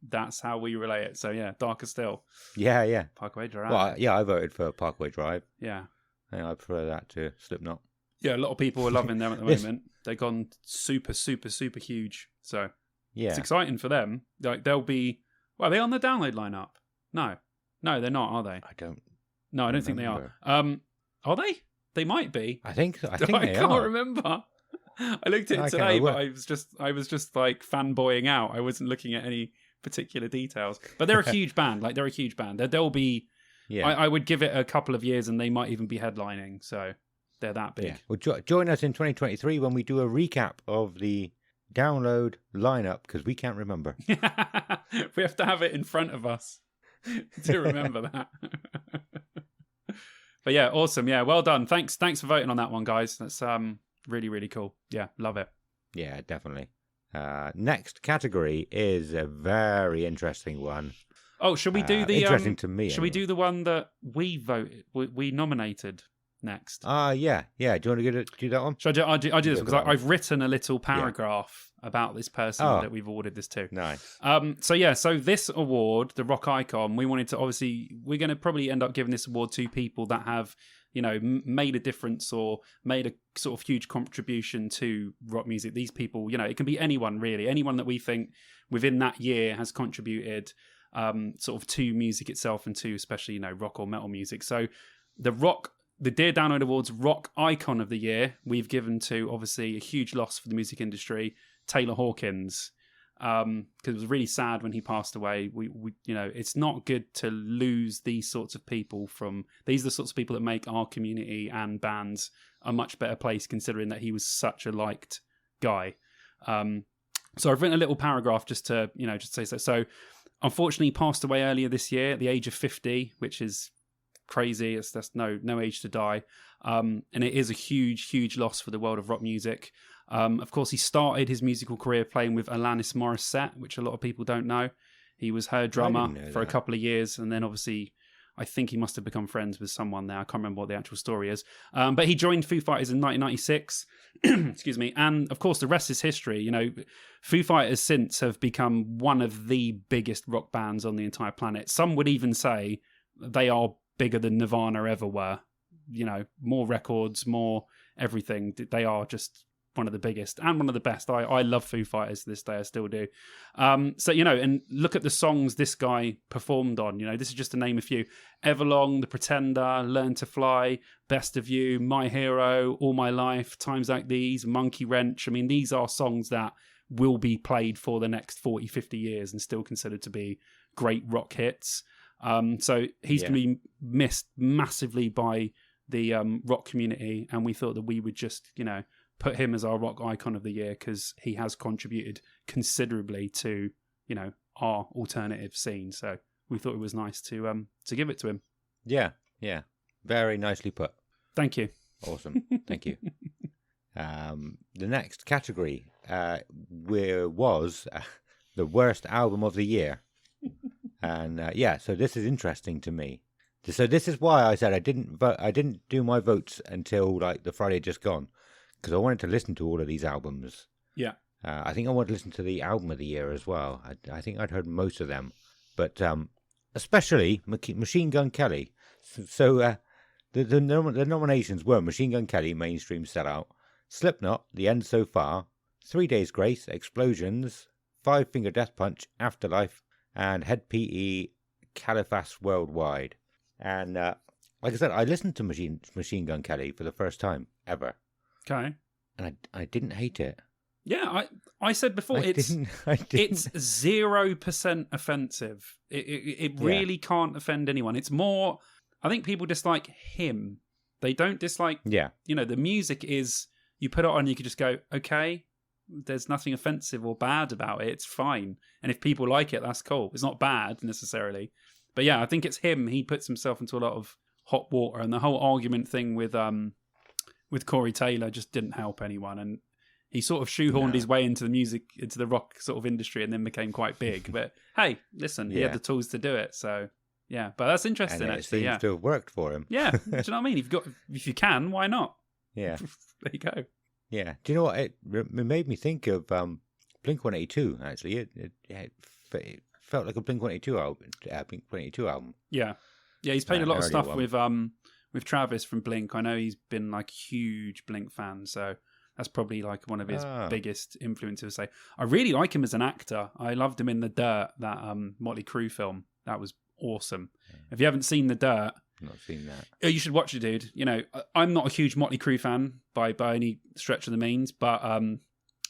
that's how we relay it. So yeah, Darker Still. Yeah. Parkway Drive. Well, yeah, I voted for Parkway Drive. Yeah. I prefer that to Slipknot. Yeah, a lot of people are loving them at the moment. They've gone super, super, super huge. So yeah, it's exciting for them. Like they'll be. Well, are they on the download lineup? No, they're not, are they? I don't think they are. Are they? They might be. I think they I are. can't remember. I looked at it today, but I was just like fanboying out. I wasn't looking at any particular details. But they're a huge band. Like they're a huge band. They'll be. Yeah. I would give it a couple of years, and they might even be headlining. So they're that big. Yeah. Well, join us in 2023 when we do a recap of the download lineup, because we can't remember. We have to have it in front of us to remember that. But yeah, awesome. Yeah, well done. Thanks for voting on that one, guys. That's really, really cool. Yeah, love it. Yeah, definitely. Next category is a very interesting one. Oh, should we do the interesting to me? Should we do the one that we voted, we nominated next? Yeah. Do you want to do that one? Should I do this because I've written a little paragraph about this person that we've awarded this to. Nice. So this award, the Rock Icon, we wanted to we're going to probably end up giving this award to people that have, made a difference or made a sort of huge contribution to rock music. These people, it can be anyone really, anyone that we think within that year has contributed sort of to music itself and to especially rock or metal music. So the Dear Download Awards Rock Icon of the Year we've given to, obviously, a huge loss for the music industry, Taylor Hawkins, because it was really sad when he passed away. We it's not good to lose these sorts of people. These are the sorts of people that make our community and bands a much better place, considering that he was such a liked guy. So I've written a little paragraph just to say so. So unfortunately, he passed away earlier this year at the age of 50, which is crazy. That's no age to die, and it is a huge loss for the world of rock music. Of course, he started his musical career playing with Alanis Morissette, which a lot of people don't know. He was her drummer for a couple of years, and then obviously I think he must have become friends with someone there. I can't remember what the actual story is, but he joined Foo Fighters in 1996. Excuse me. And of course the rest is history. Foo Fighters since have become one of the biggest rock bands on the entire planet. Some would even say they are bigger than Nirvana ever were. More records, more everything. They are just one of the biggest and one of the best. I love Foo Fighters to this day. I still do. So, and look at the songs this guy performed on. This is just to name a few. Everlong, The Pretender, Learn to Fly, Best of You, My Hero, All My Life, Times Like These, Monkey Wrench. I mean, these are songs that will be played for the next 40, 50 years and still considered to be great rock hits. So he's going to be missed massively by the rock community. And we thought that we would just, put him as our rock icon of the year because he has contributed considerably to, our alternative scene. So we thought it was nice to give it to him. Yeah. Very nicely put. Thank you. Awesome. Thank you. The next category was the worst album of the year. And so this is interesting to me. So this is why I said I didn't do my votes until like the Friday just gone. Because I wanted to listen to all of these albums. Yeah. I think I wanted to listen to the album of the year as well. I think I'd heard most of them. But especially Machine Gun Kelly. So the nominations were Machine Gun Kelly, Mainstream Sellout, Slipknot, The End So Far, 3 Days Grace, Explosions, Five Finger Death Punch, Afterlife, and Head PE, Caliphas Worldwide. And like I said, I listened to Machine Gun Kelly for the first time ever. Okay. And I didn't hate it. Yeah, I said before, it's 0% offensive. It really can't offend anyone. It's more, I think people dislike him. They don't dislike, the music is, you put it on, you could just go, okay, there's nothing offensive or bad about it. It's fine. And if people like it, that's cool. It's not bad necessarily. But yeah, I think it's him. He puts himself into a lot of hot water. And the whole argument thing with Corey Taylor just didn't help anyone. And he sort of shoehorned his way into the rock sort of industry and then became quite big. But hey, listen, he had the tools to do it. So yeah, but that's interesting and actually. It seems to have worked for him. Yeah. Do you know what I mean? If you can, why not? Yeah. There you go. Yeah. Do you know what? It made me think of Blink-182, actually. It felt like a Blink-182 album. Yeah. Yeah, he's played a lot of stuff one. with Travis from Blink. I know he's been like a huge Blink fan, so that's probably like one of his biggest influences. Say, I really like him as an actor. I loved him in The Dirt, that Motley Crue film. That was awesome. If you haven't seen The Dirt, not seen that. You should watch it, dude. I'm not a huge Motley Crue fan by any stretch of the means, but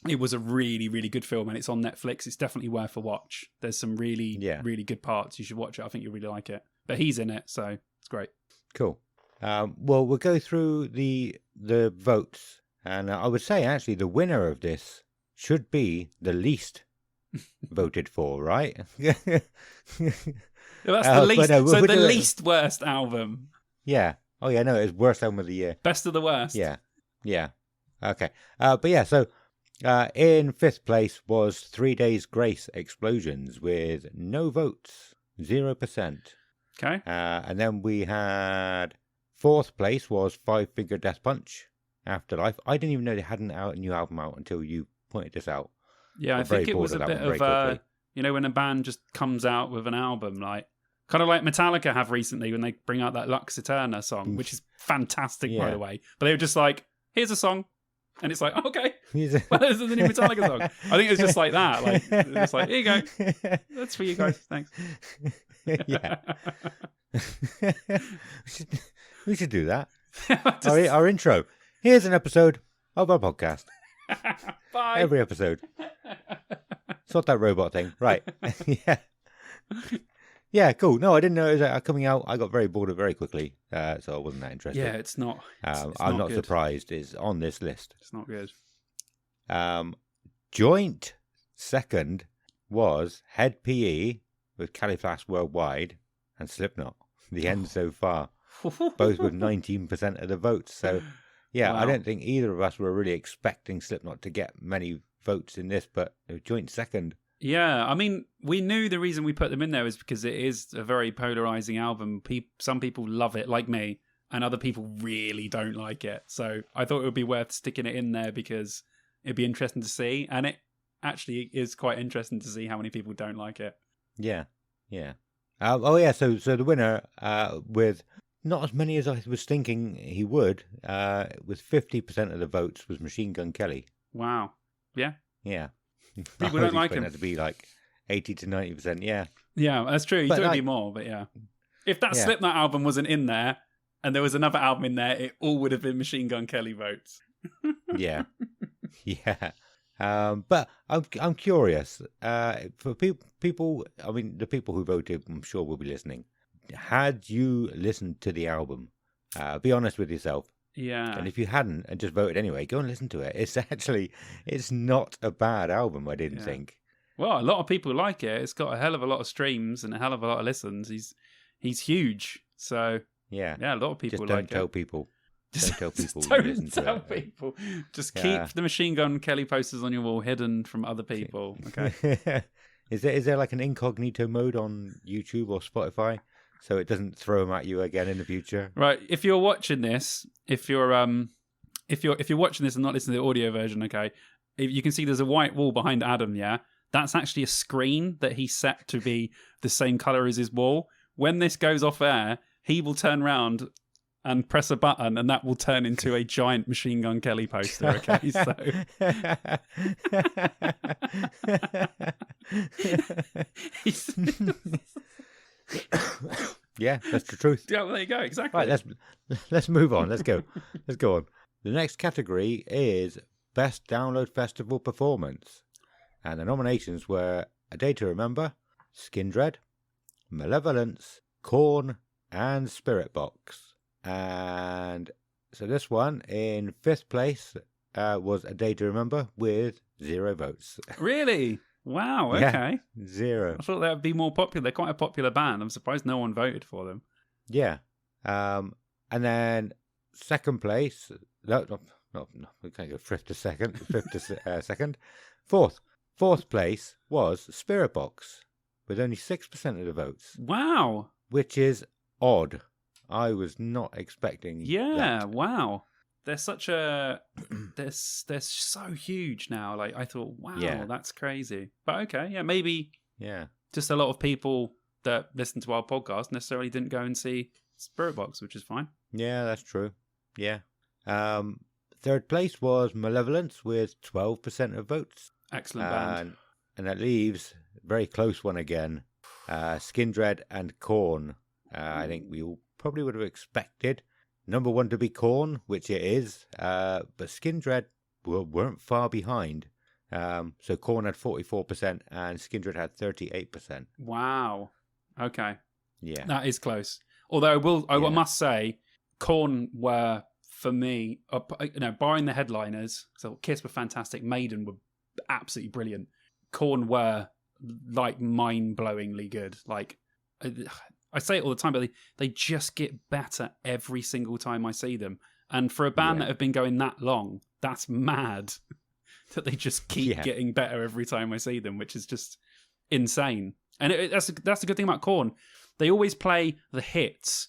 it was a really, really good film, and it's on Netflix. It's definitely worth a watch. There's some really, really good parts. You should watch it. I think you'll really like it. But he's in it, so it's great. Cool. Well, we'll go through the votes, and I would say actually the winner of this should be the least voted for, right? That's the least. So the least worst album. Yeah. Oh yeah. No, it's worst album of the year. Best of the worst. Yeah. Okay. But yeah. So in fifth place was 3 Days Grace, Explosions, with no votes, 0%. Okay. And then we had fourth place was Five Finger Death Punch, Afterlife. I didn't even know they had a new album out until you pointed this out. Yeah, I think it was a bit of when a band just comes out with an album, like kind of like Metallica have recently when they bring out that Lux Eterna song, which is fantastic, by the way. But they were just like, here's a song. And it's like, okay, well, this is the new Metallica song. I think it was just like that. Like, it's like, here you go. That's for you guys. Thanks. Yeah. we should do that. Our intro. Here's an episode of our podcast. Bye. Every episode. Sort that robot thing. Right. Yeah. Yeah, cool. No, I didn't know it was coming out. I got very bored of it very quickly, so I wasn't that interested. Yeah, it's not. I'm not surprised it's on this list. It's not good. Joint second was Head PE with Caliphas Worldwide and Slipknot. The End So Far. Both with 19% of the votes. So, yeah, wow. I don't think either of us were really expecting Slipknot to get many votes in this, but joint second. Yeah, I mean, we knew the reason we put them in there is because it is a very polarizing album. Some people love it, like me, and other people really don't like it. So I thought it would be worth sticking it in there because it'd be interesting to see. And it actually is quite interesting to see how many people don't like it. Yeah. So the winner with not as many as I was thinking he would. With 50% of the votes was Machine Gun Kelly. Wow. Yeah. Yeah. People don't like him. That to be like 80 to 90%. Yeah. Yeah, that's true. He But, thought it'd like- be more, but yeah. If that Yeah. Slipknot album wasn't in there and there was another album in there, it all would have been Machine Gun Kelly votes. Yeah. Yeah. But I'm curious. For people, I mean, the people who voted, I'm sure will be listening. Had you listened to the album? Be honest with yourself. Yeah. And if you hadn't and just voted anyway, go and listen to it. It's not a bad album, I didn't Yeah. think. Well, a lot of people like it. It's got a hell of a lot of streams and a hell of a lot of listens. He's huge. So, Yeah. yeah, a lot of people Just don't like tell it. people. Just Don't tell people you don't listen to tell it. people. Just Yeah. keep the Machine Gun Kelly posters on your wall hidden from other people. Okay. Is there like an incognito mode on YouTube or Spotify so it doesn't throw them at you again in the future? Right. If you're watching this, if you're watching this and not listening to the audio version, okay, if you can see there's a white wall behind Adam. Yeah, that's actually a screen that he set to be the same color as his wall. When this goes off air, he will turn around and press a button, and that will turn into a giant Machine Gun Kelly poster. Okay, so Yeah, that's the truth. yeah, well, there you go. Exactly. Right, let's move on. Let's go on. The next category is Best Download Festival Performance, and the nominations were A Day to Remember, Skindred, Malevolence, Korn, and Spirit Box. And so this one in fifth place was A Day to Remember with 0 votes. Really? Wow. Yeah. Okay. 0. I thought that would be more popular. They're quite a popular band. I'm surprised no one voted for them. Yeah. And then second place, no, we can't go fifth to second. Second. Fourth place was Spirit Box with only 6% of the votes, Wow. which is odd. I was not expecting Yeah. that. Wow. They're such a they're so huge now. Like I thought, wow, Yeah. that's crazy. But okay, yeah, maybe Yeah. just a lot of people that listen to our podcast necessarily didn't go and see Spirit Box, which is fine. Yeah, that's true. Yeah. Third place was Malevolence with 12% of votes. Excellent band. And that leaves a very close one again. Skindred and Korn. I think we all probably would have expected number one to be Korn, which it is. But Skindred weren't far behind. So Korn had 44% and Skindred had 38%. Wow. Okay. Yeah. That is close. Although I Yeah. must say, Korn were for me, barring the headliners. So Kiss were fantastic, Maiden were absolutely brilliant. Korn were like mind-blowingly good. Like I say it all the time, but they just get better every single time I see them. And for a band that have been going that long, that's mad that they just keep getting better every time I see them, which is just insane. And that's the good thing about Korn. They always play the hits,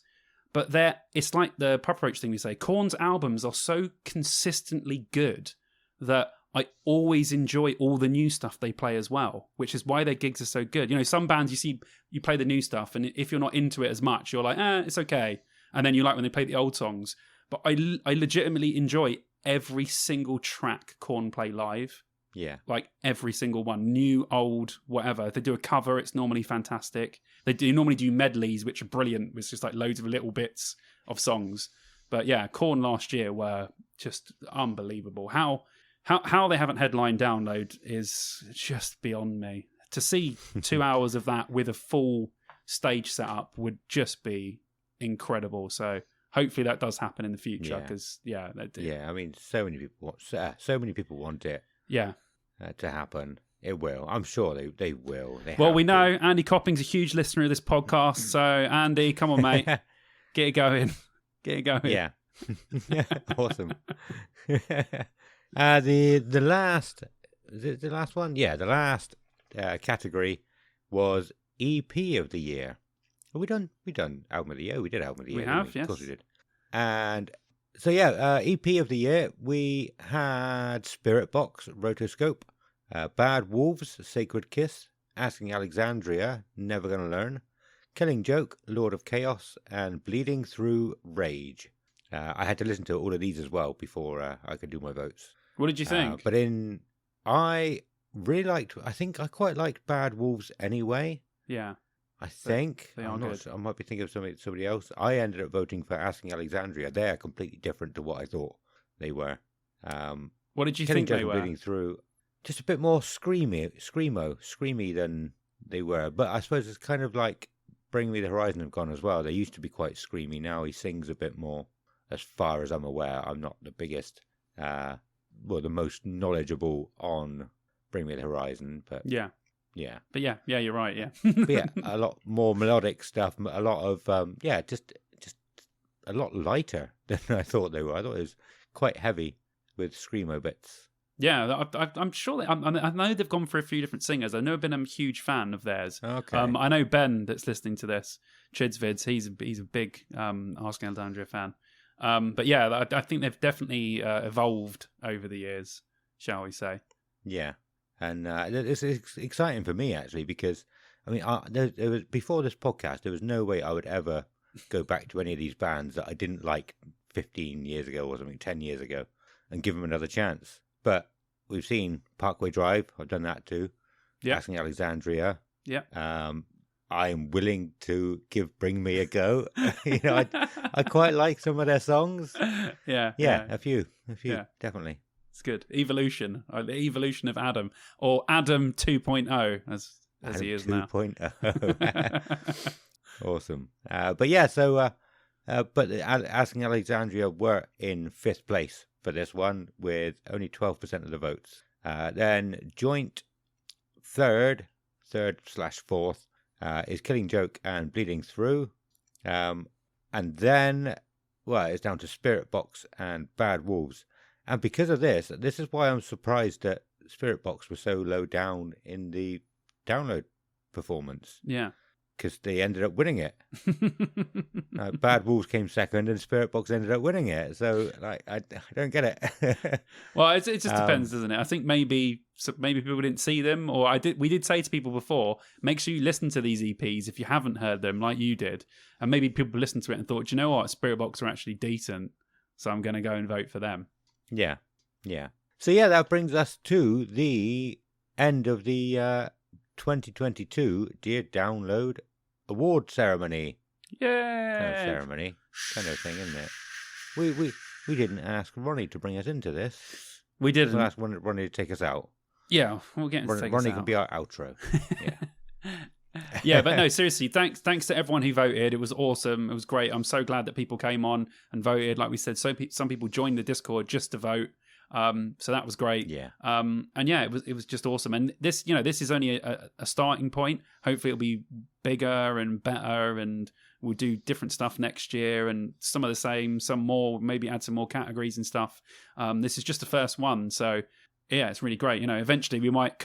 but it's like the Papa Roach thing we say. Korn's albums are so consistently good that I always enjoy all the new stuff they play as well, which is why their gigs are so good. You know, some bands you play the new stuff, and if you're not into it as much, you're like, it's okay. And then you like when they play the old songs. But I legitimately enjoy every single track Korn play live. Yeah. Like every single one, new, old, whatever. If they do a cover, it's normally fantastic. They normally do medleys, which are brilliant. It's just like loads of little bits of songs. But yeah, Korn last year were just unbelievable. How they haven't headlined Download is just beyond me. To see 2 hours of that with a full stage setup would just be incredible. So hopefully that does happen in the future because I mean, so many people want it. Yeah. To happen. It will. I'm sure they will. Well, we know Andy Copping's a huge listener of this podcast. So, Andy, come on, mate. Get it going. Get it going. Yeah. Awesome. The last... Is it the last one? Yeah, the last category was EP of the year. Have we done Album of the Year? We did Album of the Year. We have, yes. Of course we did. And... So EP of the year, we had Spirit Box, Rotoscope, Bad Wolves, Sacred Kiss, Asking Alexandria, Never Gonna Learn, Killing Joke, Lord of Chaos, and Bleeding Through Rage. I had to listen to all of these as well before I could do my votes. What did you think? I really liked. I think I quite liked Bad Wolves anyway. Yeah, I think they are I'm not good. sure, I might be thinking of somebody else. I ended up voting for Asking Alexandria. They are completely different to what I thought they were. What did you Killing think Joke they and were? Bleeding Through, just a bit more screamy than they were. But I suppose it's kind of like Bring Me the Horizon have gone as well. They used to be quite screamy. Now he sings a bit more. As far as I'm aware, I'm not the biggest, the most knowledgeable on Bring Me the Horizon, but Yeah. But yeah, you're right. Yeah. but yeah, a lot more melodic stuff. A lot of just a lot lighter than I thought they were. I thought it was quite heavy with screamo bits. Yeah, I'm sure. I know they've gone for a few different singers. I've never been a huge fan of theirs. Okay. I know Ben that's listening to this, Chid's vids. He's a big Asking Alexandria fan. But yeah, I think they've definitely evolved over the years, shall we say? Yeah, and it's exciting for me actually because I mean, there was before this podcast, there was no way I would ever go back to any of these bands that I didn't like 15 years ago or something, 10 years ago, and give them another chance. But we've seen Parkway Drive. I've done that too. Yeah. Asking Alexandria. Yeah. I'm willing to give Bring Me a go. I quite like some of their songs. Yeah. A few, Yeah. definitely. It's good. Evolution, the evolution of Adam, or Adam 2.0, as Adam he is 2.0. Awesome. But yeah, so but Asking Alexandria were in 5th place for this one with only 12% of the votes. Then joint third/4th is Killing Joke and Bleeding Through. And then, it's down to Spirit Box and Bad Wolves. And because of this is why I'm surprised that Spirit Box was so low down in the download performance. Yeah. Because they ended up winning it. Bad Wolves came second and Spirit Box ended up winning it. So, I don't get it. Well, it just depends, doesn't it? I think maybe people didn't see them, or we did say to people before, make sure you listen to these EPs if you haven't heard them, like you did, and maybe people listened to it and thought, you know what, Spirit Box are actually decent, so I'm going to go and vote for them. Yeah. So yeah, that brings us to the end of the 2022 Dear Download Award ceremony. Yeah. Kind of thing, isn't it? We didn't ask Ronnie to bring us into this. We didn't. We'll ask Ronnie to take us out. Yeah, we'll get into take us out. Ronnie can be our outro. Yeah. Yeah, but no, seriously, thanks to everyone who voted. It was awesome. It was great. I'm so glad that people came on and voted. Like we said, some people joined the Discord just to vote. So that was great. Yeah. And yeah, it was just awesome. And this is only a starting point. Hopefully it'll be bigger and better, and we'll do different stuff next year, and some of the same, some more, maybe add some more categories and stuff. This is just the first one. So yeah, it's really great. Eventually we might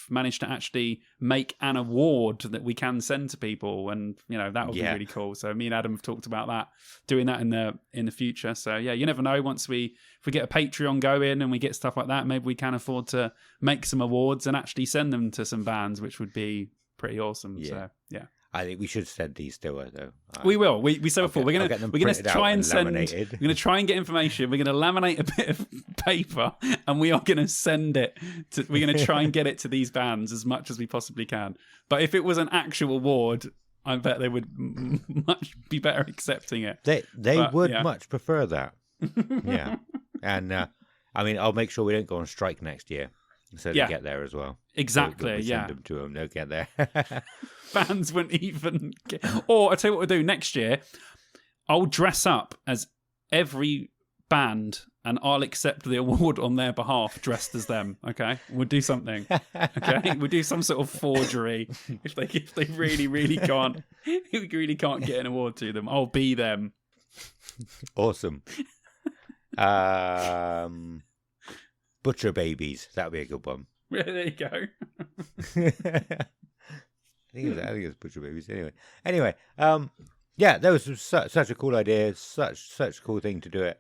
manage to actually make an award that we can send to people, and that would be really cool. So me and Adam have talked about doing that in the future. So yeah, you never know. If we get a Patreon going and we get stuff like that, maybe we can afford to make some awards and actually send them to some bands, which would be pretty awesome. Yeah. So yeah. I think we should send these to her though. We will. We said before we're gonna try and send. Laminated. We're gonna try and get information. We're gonna laminate a bit of paper, and we are gonna send it. We're gonna try and get it to these bands as much as we possibly can. But if it was an actual award, I bet they would much be better accepting it. They would much prefer that. Yeah, and I mean, I'll make sure we don't go on strike next year. So they get there as well. Exactly, so send them to them, they'll get there. Fans wouldn't even get... Or I'll tell you what we'll do next year. I'll dress up as every band and I'll accept the award on their behalf dressed as them, okay? We'll do something, okay? We'll do some sort of forgery. If they really, really can't get an award to them, I'll be them. Awesome. Butcher Babies. That'd be a good one. There you go. I think it was Butcher Babies. Anyway. Yeah, that was such a cool idea. Such a cool thing to do it.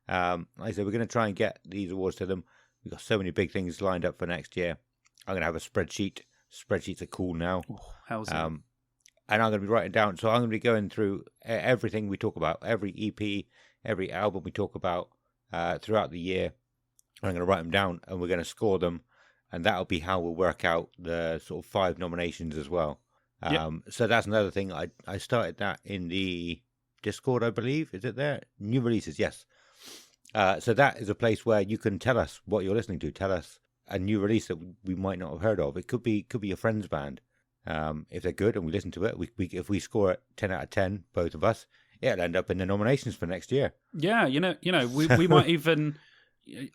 Like I said, we're going to try and get these awards to them. We've got so many big things lined up for next year. I'm going to have a spreadsheet. Spreadsheets are cool now. Oh, how's that? and I'm going to be writing down. So I'm going to be going through everything we talk about, every EP, every album we talk about throughout the year. I'm going to write them down, and we're going to score them, and that'll be how we'll work out the sort of 5 nominations as well. So that's another thing. I started that in the Discord, I believe. Is it there? New releases, yes. So that is a place where you can tell us what you're listening to. Tell us a new release that we might not have heard of. It could be a friend's band. If they're good and we listen to it, if we score it 10 out of 10, both of us, it'll end up in the nominations for next year. Yeah, we might even.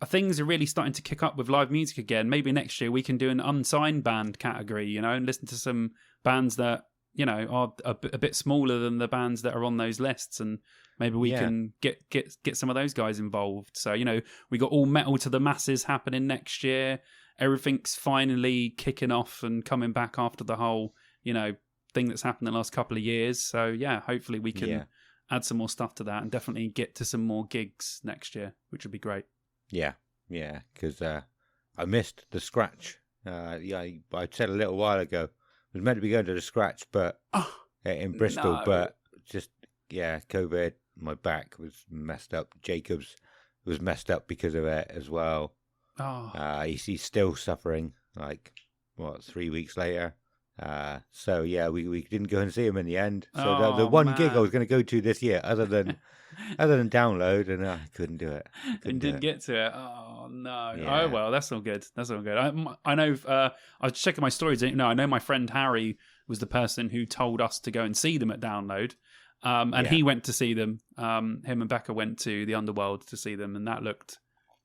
Things are really starting to kick up with live music again. Maybe next year we can do an unsigned band category, and listen to some bands that are a bit smaller than the bands that are on those lists, and maybe we can get some of those guys involved. So we got All Metal to the Masses happening next year. Everything's finally kicking off and coming back after the whole thing that's happened the last couple of years. So yeah, hopefully we can add some more stuff to that, and definitely get to some more gigs next year, which would be great. Yeah, because I missed the Scratch. I said a little while ago, I was meant to be going to the Scratch, but in Bristol, but just COVID. My back was messed up. Jacobs was messed up because of it as well. He's still suffering. 3 weeks later. So yeah, we didn't go and see him in the end. So the one gig I was going to go to this year, other than Download, and I couldn't do it. Didn't get to it. Oh no. Yeah. Oh well, that's all good. I know. I was checking my stories. I know my friend Harry was the person who told us to go and see them at Download, and he went to see them. Him and Becca went to the Underworld to see them, and that looked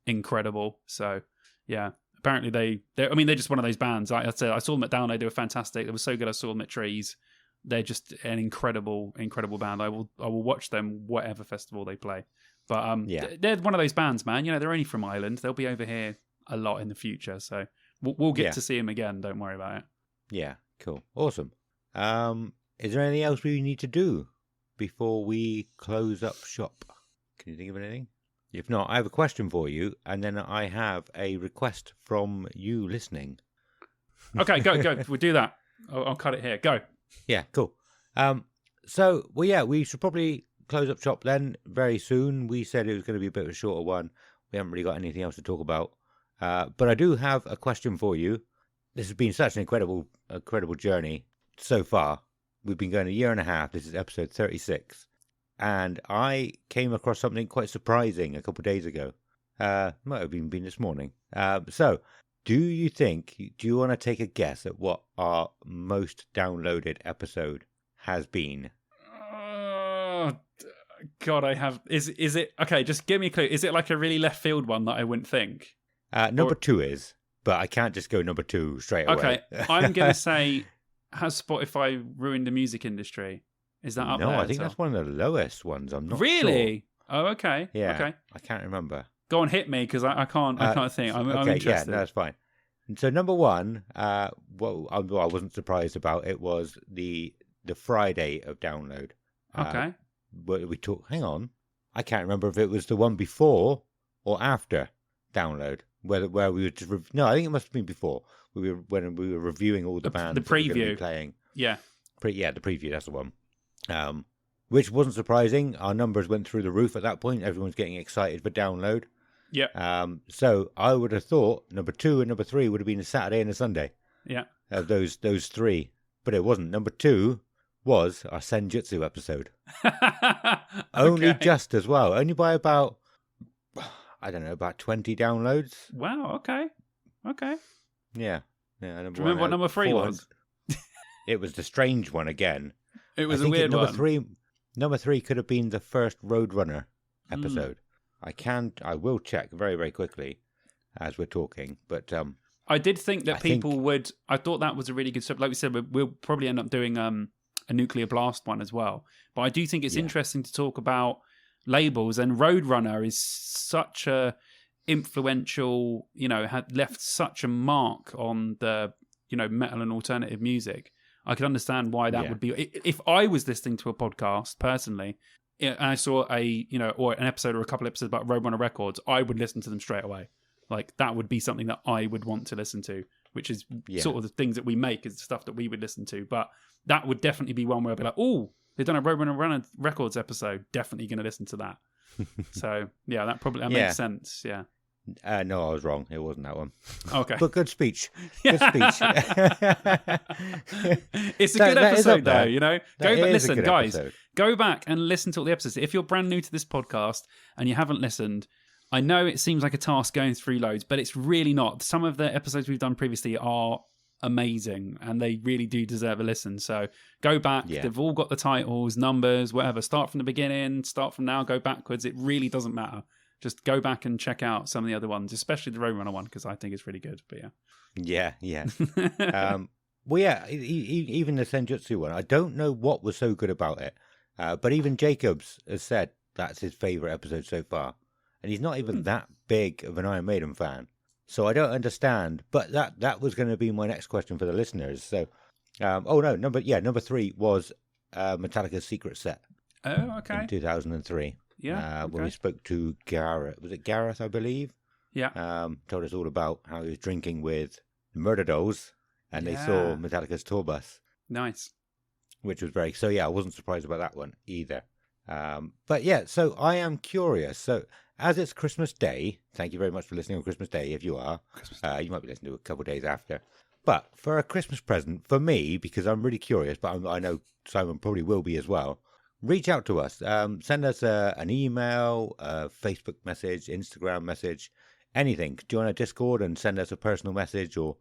incredible. So yeah. Apparently they're just one of those bands. Like I said, I saw them at Download. They were fantastic. They were so good. I saw them at Trees. They're just an incredible band. I will watch them whatever festival they play. But they're one of those bands, man. They're only from Ireland. They'll be over here a lot in the future. So we'll get to see them again. Don't worry about it. Yeah, cool, awesome. Is there anything else we need to do before we close up shop? Can you think of anything? If not, I have a question for you, and then I have a request from you listening. Okay, go. We'll do that. I'll cut it here. Go. Yeah, cool. We should probably close up shop then very soon. We said it was going to be a bit of a shorter one. We haven't really got anything else to talk about. But I do have a question for you. This has been such an incredible journey so far. We've been going a year and a half. This is episode 36. And I came across something quite surprising a couple of days ago. Might have even been this morning. So, do you want to take a guess at what our most downloaded episode has been? Oh, God, I have... Is it... Okay, just give me a clue. Is it like a really left field one that I wouldn't think? Number 2 is, but I can't just go number 2 straight away. Okay, I'm going to say, has Spotify ruined the music industry? Is that up there? No, I think that's one of the lowest ones. I'm not really? Sure. Oh, okay. Yeah. Okay. I can't remember. Go on, hit me, because I can't think. I'm interested. Yeah, no, that's fine. And so number 1, I wasn't surprised about. It was the Friday of Download. Okay. But we talked. Hang on, I can't remember if it was the one before or after Download. Where we were just no, I think it must have been before. When we were reviewing all the bands. The preview. Playing. Yeah. The preview. That's the one. Which wasn't surprising. Our numbers went through the roof at that point. Everyone's getting excited for Download. Yeah. So I would have thought number 2 and number 3 would have been a Saturday and a Sunday. Yeah. Of those 3, but it wasn't. Number 2 was our Senjutsu episode. Only just as well. Only by about 20 downloads. Wow. Okay. Yeah. Do you remember what number 3 was? It was the strange one again. It was a weird one. Number 3 could have been the first Roadrunner episode. I will check very, very quickly as we're talking. But I did think that I thought that was a really good stuff. Like we said, we'll probably end up doing a Nuclear Blast one as well. But I do think it's interesting to talk about labels, and Roadrunner is such a influential, had left such a mark on the, metal and alternative music. I could understand why that would be. If I was listening to a podcast personally, and I saw or an episode or a couple episodes about Roadrunner Records, I would listen to them straight away. Like that would be something that I would want to listen to, which is Yeah. sort of the things that we make is the stuff that we would listen to. But that would definitely be one where I'd be like, oh, they've done a Roadrunner Records episode. Definitely going to listen to that. So yeah, that makes sense. Yeah. No, I was wrong. It wasn't that one. Okay. But good speech. Good speech. It's a good episode, though. You know, Listen, guys. Go back and listen to all the episodes. If you're brand new to this podcast and you haven't listened, I know it seems like a task going through loads, but it's really not. Some of the episodes we've done previously are amazing and they really do deserve a listen. So go back. Yeah. They've all got the titles, numbers, whatever. Start from the beginning, start from now, go backwards. It really doesn't matter. Just go back and check out some of the other ones, especially the Roadrunner one, because I think it's really good. But Yeah. Well, yeah, even the Senjutsu one, I don't know what was so good about it. But even Jacobs has said that's his favourite episode so far. And he's not even that big of an Iron Maiden fan. So I don't understand. But that was going to be my next question for the listeners. So, number 3 was Metallica's Secret Set. Oh, okay. In 2003. Yeah. When we spoke to Gareth. Was it Gareth, I believe? Yeah. Told us all about how he was drinking with Murder Dolls. And they saw Metallica's tour bus. Nice. Which was very... So, yeah, I wasn't surprised about that one either. But, yeah, so I am curious. So, as it's Christmas Day, thank you very much for listening on Christmas Day, if you are. You might be listening to a couple of days after. But for a Christmas present, for me, because I'm really curious, but I know Simon probably will be as well, reach out to us. Send us an email, a Facebook message, Instagram message, anything. Join our Discord and send us a personal message or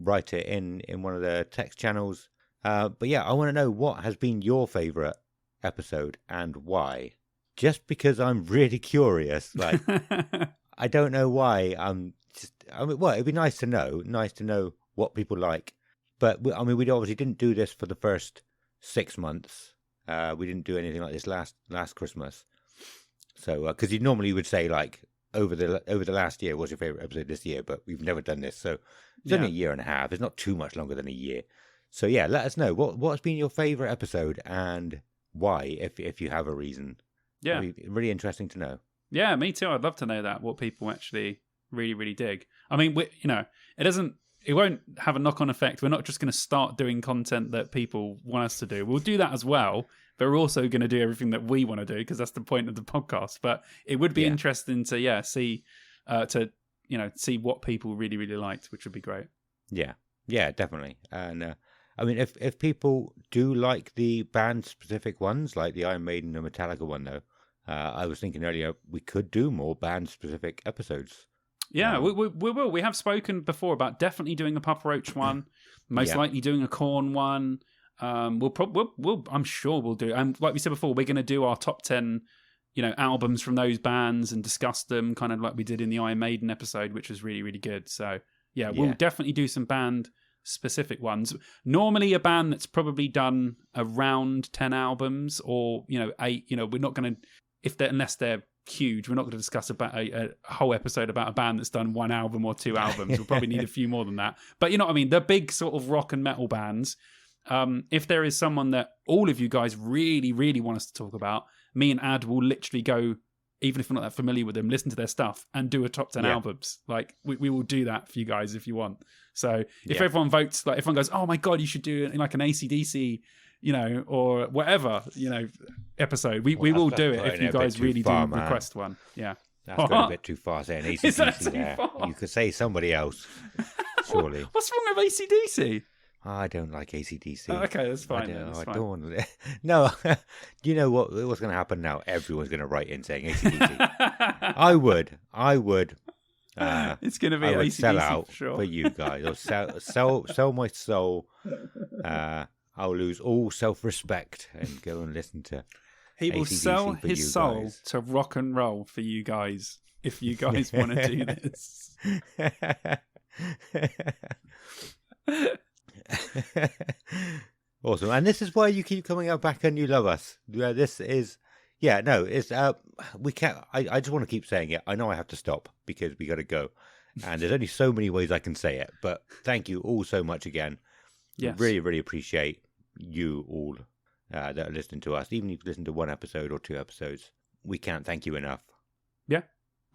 write it in one of the text channels. But yeah, I want to know what has been your favourite episode and why. Just because I'm really curious. Like, I don't know why. It'd be nice to know what people like. But we obviously didn't do this for the first 6 months. We didn't do anything like this last Christmas. So, because you normally would say like over the last year, what's your favourite episode this year? But we've never done this, so it's only a year and a half. It's not too much longer than a year. So yeah, let us know what's been your favourite episode and why, if you have a reason. Yeah, it'd be really interesting to know. Yeah, me too. I'd love to know that, what people actually really, really dig. I mean, it won't have a knock-on effect. We're not just going to start doing content that people want us to do. We'll do that as well, but we're also going to do everything that we want to do because that's the point of the podcast. But it would be interesting to see what people really, really liked, which would be great. Yeah, definitely. And I mean, if people do like the band-specific ones, like the Iron Maiden and Metallica one, though, I was thinking earlier we could do more band-specific episodes. Yeah, we will. We have spoken before about definitely doing a Papa Roach one, most likely doing a Korn one. I'm sure we'll do. And like we said before, we're going to do our top 10, albums from those bands and discuss them, kind of like we did in the Iron Maiden episode, which was really, really good. So we'll definitely do some band-specific ones. Normally, a band that's probably done around 10 albums or 8. We're not going to, unless they're huge, we're not going to discuss about a whole episode about a band that's done 1 album or 2 albums. We'll probably need a few more than that. But you know what I mean? The big sort of rock and metal bands. If there is someone that all of you guys really, really want us to talk about, me and Ad will literally go, even if we're not that familiar with them, listen to their stuff and do a top 10 albums. Like we will do that for you guys if you want. So if everyone votes, like if everyone goes, oh my God, you should do like an AC/DC, or whatever, episode. We will do it if you guys really do request one. Yeah. That's going a bit too far saying AC/DC. Is that too far? You could say somebody else, surely. What's wrong with AC/DC? I don't like AC/DC. Oh, okay, that's fine. I don't want to. No, you know what's going to happen now? Everyone's going to write in saying AC/DC. I would. It's going to be I would AC/DC sell out for sure. for you guys. I'll sell my soul. I'll lose all self-respect and go and listen to. He will AC/DC sell for his you soul guys. to rock and roll for you guys if you guys want to do this. Awesome, and this is why you keep coming back and you love us. This is, it's we can't. I just want to keep saying it. I know I have to stop because we got to go, and there's only so many ways I can say it. But thank you all so much again. Yes. Really, really appreciate you all that are listening to us. Even if you listen to 1 episode or 2 episodes, we can't thank you enough. Yeah,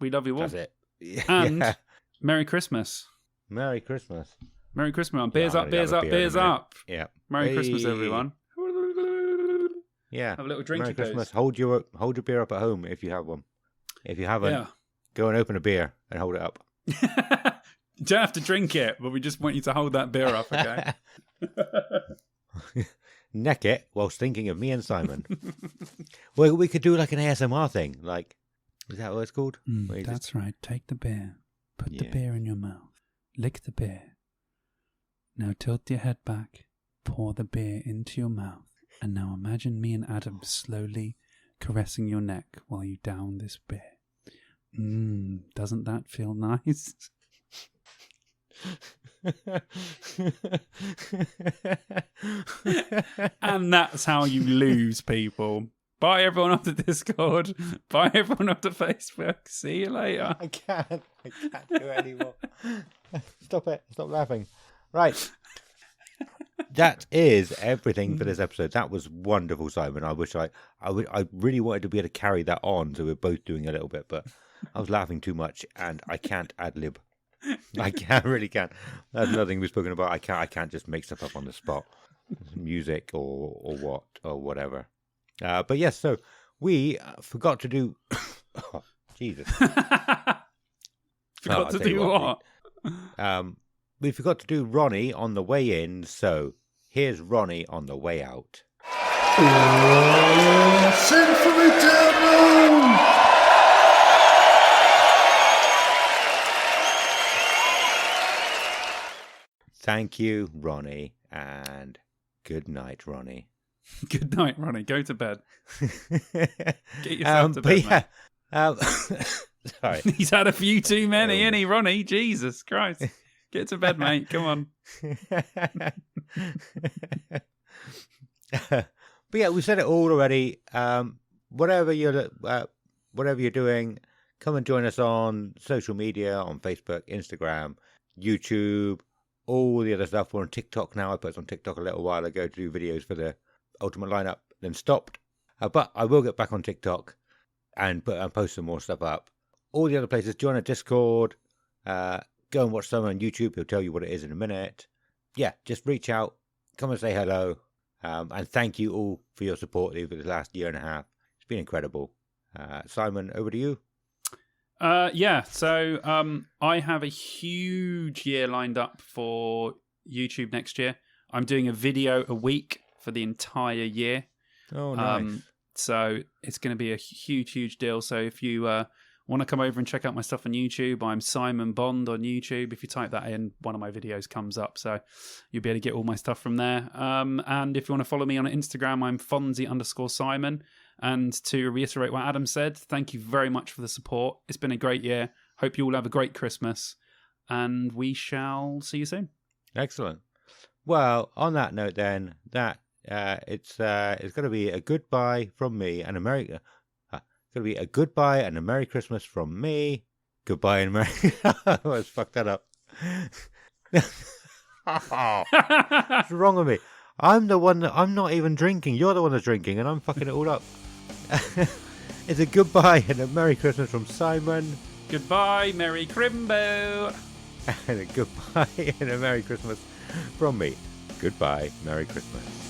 we love you all. That's it. And Merry Christmas. Merry Christmas. Merry Christmas, man. Beers No, up, I'll beers have up, a beer in a beers minute. up. Yeah. Merry Christmas, Hey. everyone. Yeah. Have a little drink. Merry Christmas. Hold your beer up at home if you have one. If you haven't, Yeah. go and open a beer and hold it up. You don't have to drink it, but we just want you to hold that beer up, okay? Neck it whilst thinking of me and Simon. Well, we could do like an ASMR thing. Like, is that what it's called? Where you That's right. Take the beer. Put the Yeah. beer in your mouth. Lick the beer. Now tilt your head back. Pour the beer into your mouth. And now imagine me and Adam slowly caressing your neck while you down this beer. Doesn't that feel nice? And that's how you lose people. Bye everyone off the Discord. Bye everyone off the Facebook. See you later. I can't do it anymore. Stop it. Stop laughing. Right. That is everything for this episode. That was wonderful, Simon. I wish I really wanted to be able to carry that on, so we're both doing a little bit, but I was laughing too much, and I can't ad lib. Really can't. That's nothing we've spoken about. I can't just make stuff up on the spot, music or whatever. But yes, so we forgot to do. Oh, Jesus. Forgot to do what? We forgot to do Ronnie on the way in, so here's Ronnie on the way out. Sing for me, Daniel! Thank you, Ronnie, and good night, Ronnie. Good night, Ronnie. Go to bed. Get yourself to bed, but yeah, sorry. He's had a few too many, ain't he, Ronnie? Jesus Christ. Get to bed, mate. Come on. But yeah, we said it all already. Whatever you're doing, come and join us on social media, on Facebook, Instagram, YouTube, all the other stuff. We're on TikTok now. I put us on TikTok a little while ago to do videos for the Ultimate Lineup, then stopped. But I will get back on TikTok and post some more stuff up. All the other places, join a Discord. Go and watch someone on YouTube. He'll tell you what it is in a minute. Yeah, just reach out. Come and say hello. And thank you all for your support over the last year and a half. It's been incredible. Simon, over to you. Yeah, so I have a huge year lined up for YouTube next year. I'm doing a video a week for the entire year. Oh, nice. So it's going to be a huge, huge deal. So if you want to come over and check out my stuff on YouTube, I'm Simon Bond on YouTube. If you type that in, one of my videos comes up. So you'll be able to get all my stuff from there. And if you want to follow me on Instagram, I'm Fonzie_Simon. And to reiterate what Adam said, thank you very much for the support. It's been a great year. Hope you all have a great Christmas. And we shall see you soon. Excellent. Well, on that note then, it's going to be a goodbye from me and America. It's going to be a goodbye and a Merry Christmas from me. Goodbye and Merry... I almost fucked that up. What's wrong with me? I'm the one that... I'm not even drinking. You're the one that's drinking and I'm fucking it all up. It's a goodbye and a Merry Christmas from Simon. Goodbye, Merry Crimbo. And a goodbye and a Merry Christmas from me. Goodbye, Merry Christmas.